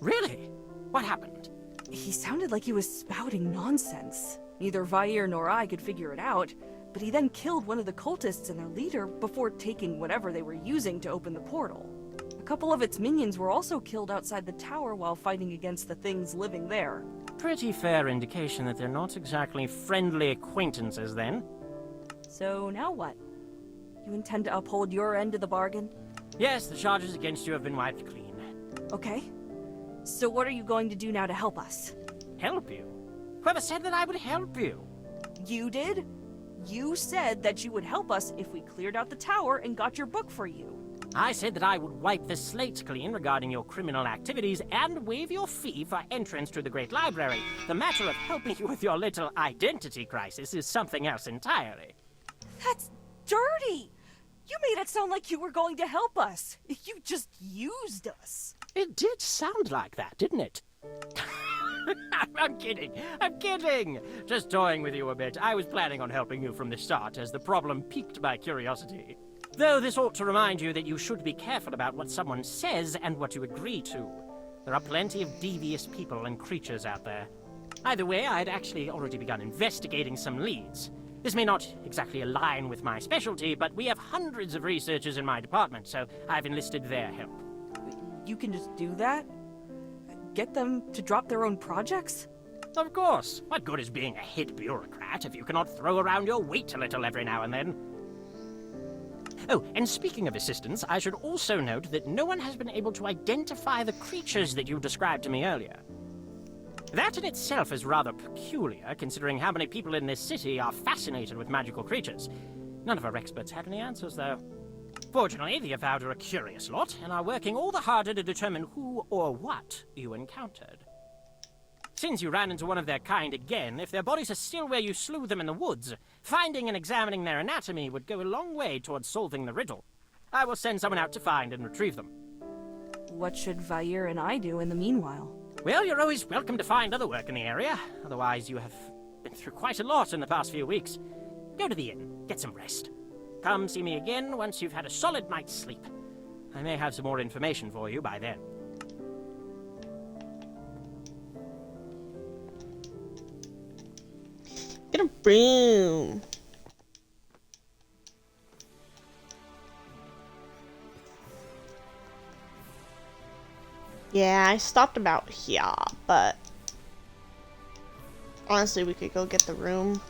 Really? What happened? He sounded like he was spouting nonsense. Neither Vair nor I could figure it out, but he then killed one of the cultists and their leader before taking whatever they were using to open the portal. A couple of its minions were also killed outside the tower while fighting against the things living there. Pretty fair indication that they're not exactly friendly acquaintances, then. So now what? You intend to uphold your end of the bargain? Yes, the charges against you have been wiped clean. Okay. So what are you going to do now to help us? Help you? Whoever said that I would help you? You did? You said that you would help us if we cleared out the tower and got your book for you. I said that I would wipe the slate clean regarding your criminal activities and waive your fee for entrance to the Great Library. The matter of helping you with your little identity crisis is something else entirely. That's dirty! You made it sound like you were going to help us. You just used us. It did sound like that, didn't it? I'm kidding. I'm kidding. Just toying with you a bit. I was planning on helping you from the start, as the problem piqued my curiosity. Though this ought to remind you that you should be careful about what someone says and what you agree to. There are plenty of devious people and creatures out there. Either way, I'd actually already begun investigating some leads. This may not exactly align with my specialty, but we have hundreds of researchers in my department, so I've enlisted their help. You can just do that? Get them to drop their own projects? Of course. What good is being a head bureaucrat if you cannot throw around your weight a little every now and then? Oh, and speaking of assistance, I should also note that no one has been able to identify the creatures that you described to me earlier. That in itself is rather peculiar, considering how many people in this city are fascinated with magical creatures. None of our experts had any answers, though. Fortunately, the Avowed are a curious lot, and are working all the harder to determine who or what you encountered. Since you ran into one of their kind again, if their bodies are still where you slew them in the woods, finding and examining their anatomy would go a long way towards solving the riddle. I will send someone out to find and retrieve them. What should Vair and I do in the meanwhile? Well, you're always welcome to find other work in the area. Otherwise, you have been through quite a lot in the past few weeks. Go to the inn, get some rest. Come see me again once you've had a solid night's sleep. I may have some more information for you by then. Get a broom. Yeah, I stopped about here, but honestly, we could go get the room.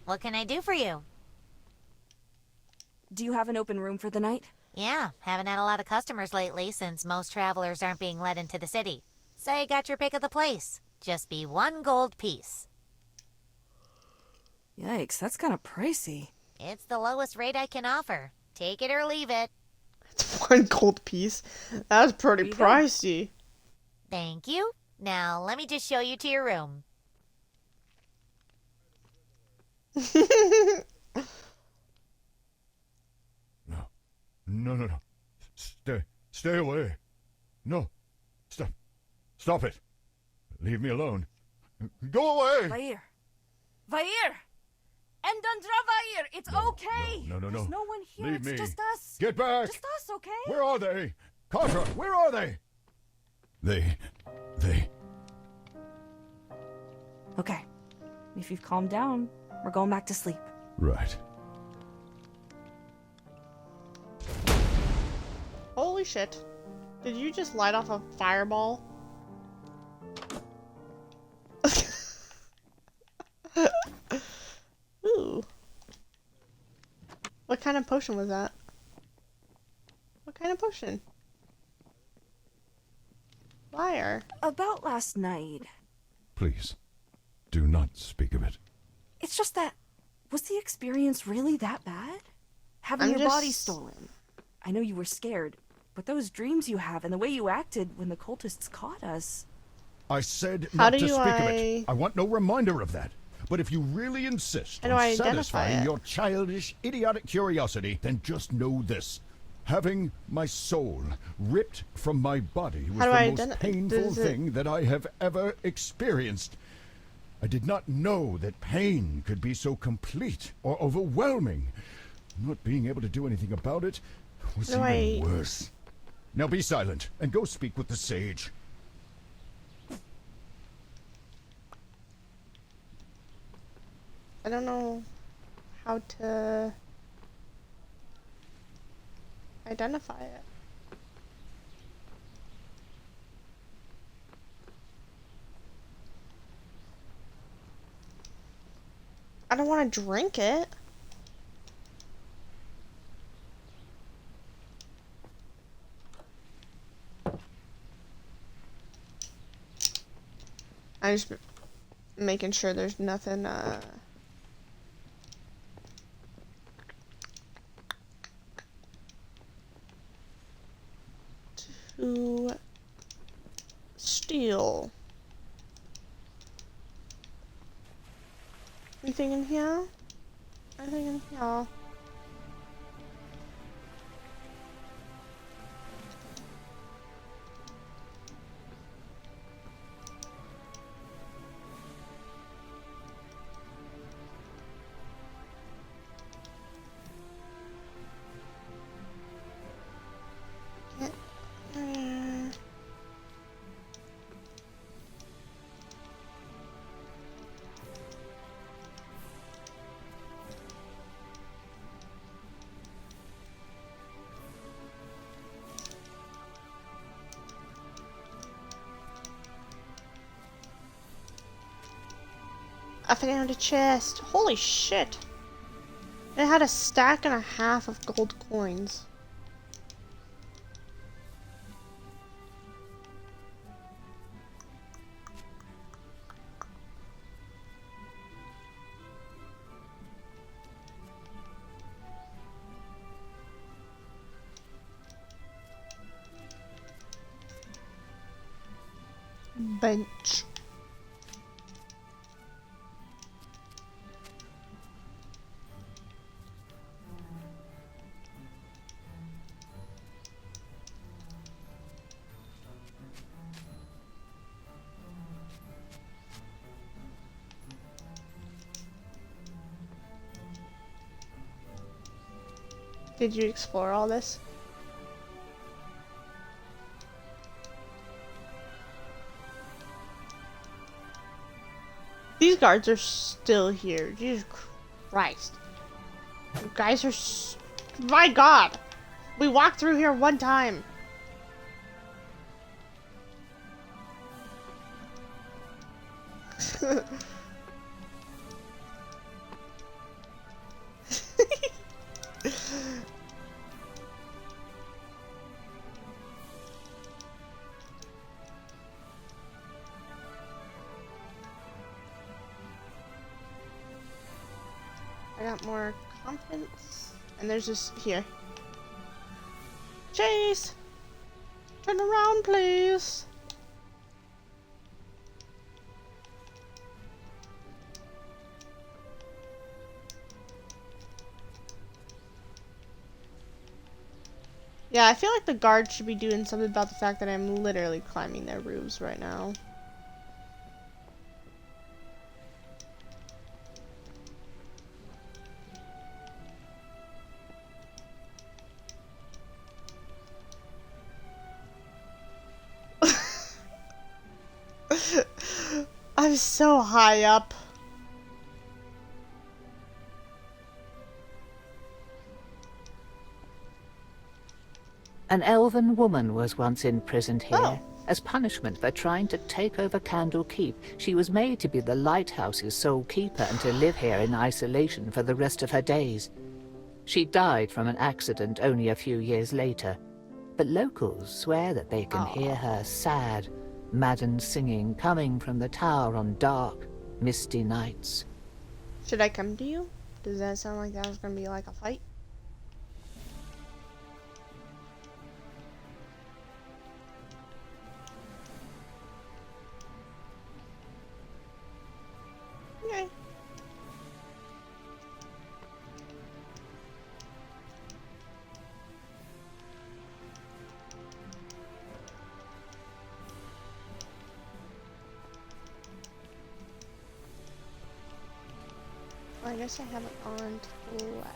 What can I do for you? Do you have an open room for the night? Yeah, haven't had a lot of customers lately since most travelers aren't being let into the city. Say you got your pick of the place. Just be 1 gold piece. Yikes, that's kind of pricey. It's the lowest rate I can offer. Take it or leave it. It's 1 gold piece. That's pretty pricey. Thank you. Now, let me just show you to your room. No. Stay away. No. Stop it. Leave me alone. Go away. Vair! Endandra Vair! It's okay! No. There's no one here. Leave it's me. just us. Get back. Just us, okay? Where are they? Katra, where are they? They... Okay. If you've calmed down, we're going back to sleep. Right. Holy shit. Did you just light off a fireball? Ooh. kind of potion was that? What kind of potion? Liar. About last night. Please, do not speak of it. It's just that, was the experience really that bad? Having your body stolen. I know you were scared, but those dreams you have and the way you acted when the cultists caught us. I said not to speak of it. I want no reminder of that. But if you really insist on satisfying your childish, idiotic curiosity, then just know this. Having my soul ripped from my body was the most painful thing that I have ever experienced. I did not know that pain could be so complete or overwhelming. Not being able to do anything about it was even worse. Now be silent and go speak with the sage. I don't know how to identify it. I don't want to drink it. I'm just making sure there's nothing, to steal. Anything in here? Anything in here? I found a chest. Holy shit. It had a stack and a half of gold coins. Bench. Did you explore all this? These guards are still here. Jesus Christ. You guys are my God. We walked through here one time. I got more confidence. And there's this here. Chase! Turn around, please. Yeah, I feel like the guards should be doing something about the fact that I'm literally climbing their roofs right now. I'm so high up. An elven woman was once imprisoned here. As punishment for trying to take over Candle Keep, she was made to be the lighthouse's sole keeper and to live here in isolation for the rest of her days. She died from an accident only a few years later, but locals swear that they can hear her sad, maddened singing coming from the tower on dark, misty nights. Should I come to you? Does that sound like that was gonna be like a fight? Okay. I guess I have it on to the left.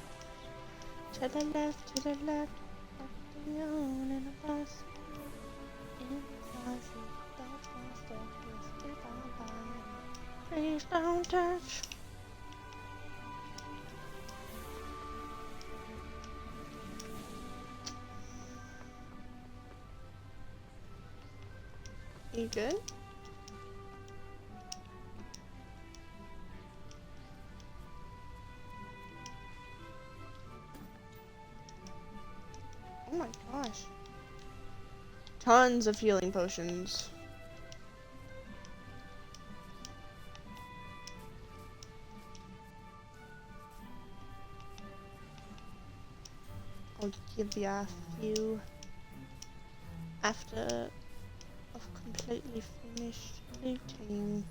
To the left, to the left. Walking on in a bus. In a bus. That's my step. Skip on by. Please don't touch. You good? Oh my gosh. Tons of healing potions. I'll give you a few after I've completely finished looting.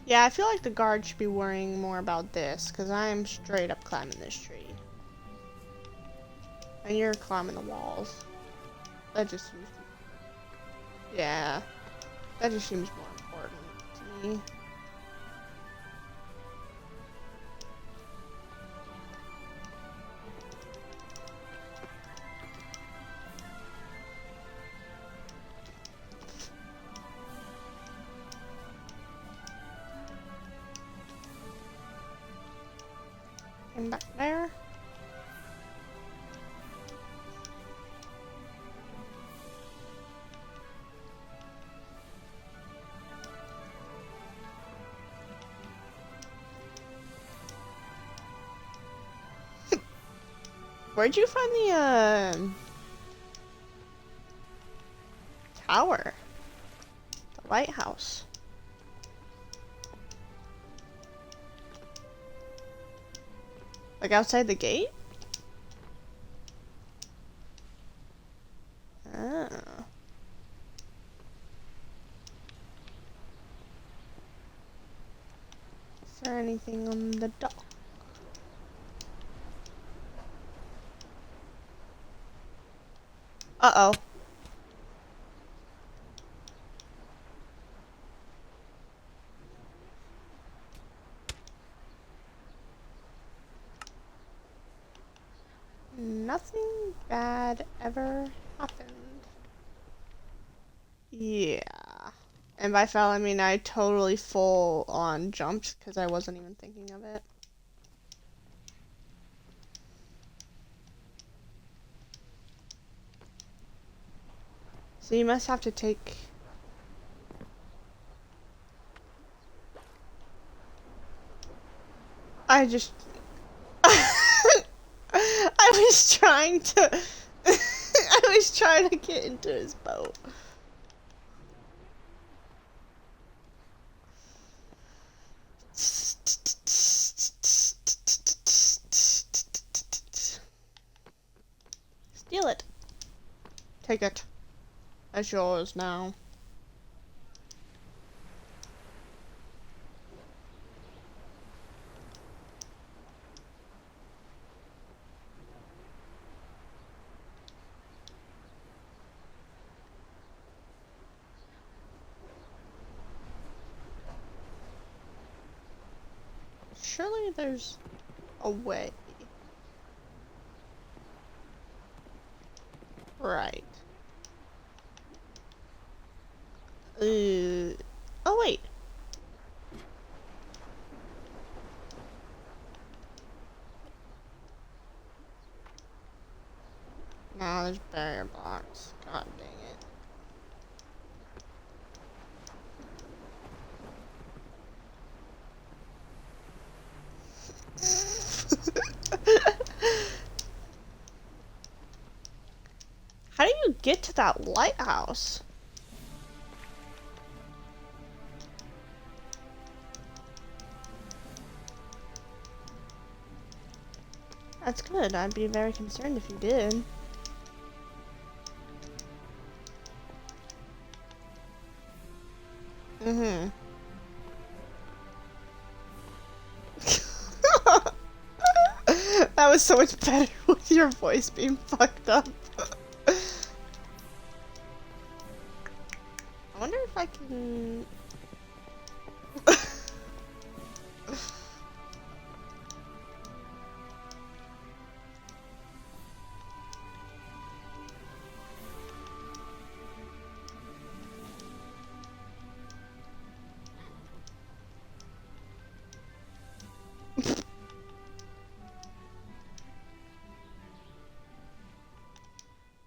Yeah, I feel like the guard should be worrying more about this, because I am straight up climbing this tree. And you're climbing the walls. That just seems... Yeah. That just seems more important to me. And back there. Where'd you find the tower? The lighthouse. Like outside the gate? Oh. Is there anything on the dock? Uh-oh. Nothing bad ever happened. Yeah. And by fell, I mean I totally full on jumped because I wasn't even thinking of it. So you must have to take... I just... I was trying to... I was trying to get into his boat. Steal it. Take it. That's yours now. Surely there's a way. Right. Oh wait. No, there's barrier blocks. God dang it. How do you get to that lighthouse? That's good. I'd be very concerned if you did. Mm-hmm. That was so much better with your voice being fucked up. I wonder if I can...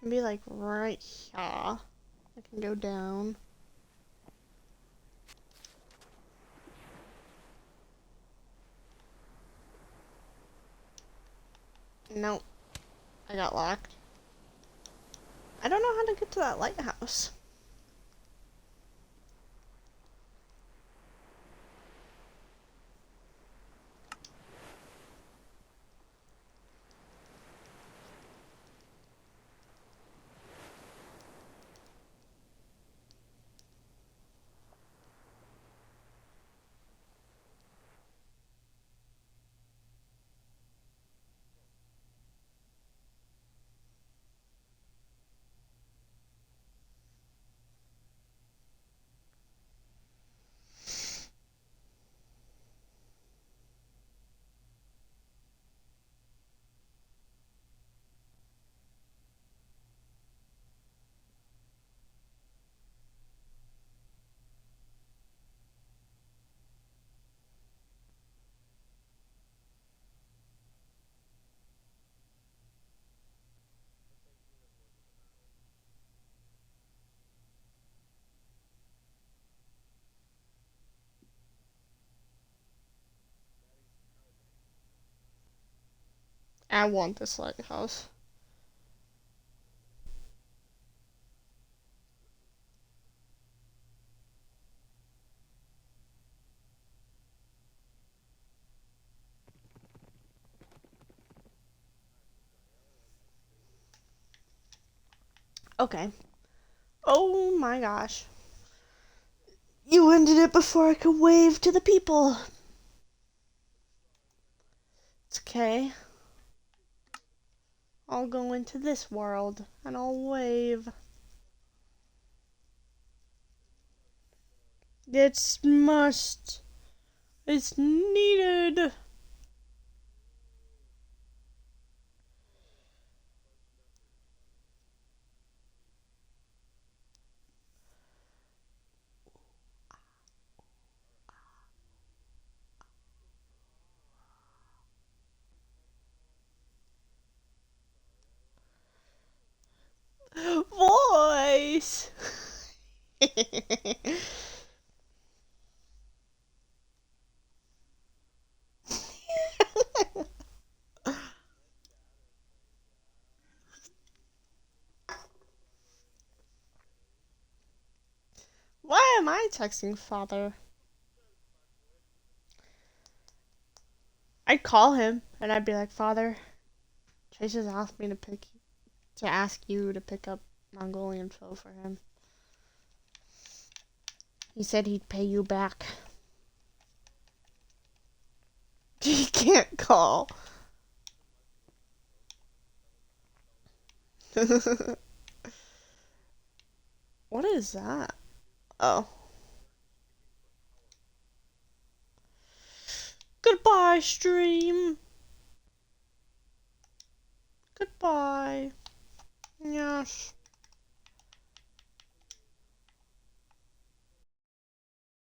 Be like right here. I can go down. Nope. I got locked. I don't know how to get to that lighthouse. I want this lighthouse. Okay. Oh my gosh. You ended it before I could wave to the people. It's okay. I'll go into this world and I'll wave. It's must. It's needed. Voice. Why am I texting father? I'd call him and I'd be like, Father, Chase has asked me to ask you to pick up Mongolian foe for him. He said he'd pay you back. He can't call. What is that? Oh. Goodbye, stream. Goodbye. Yes.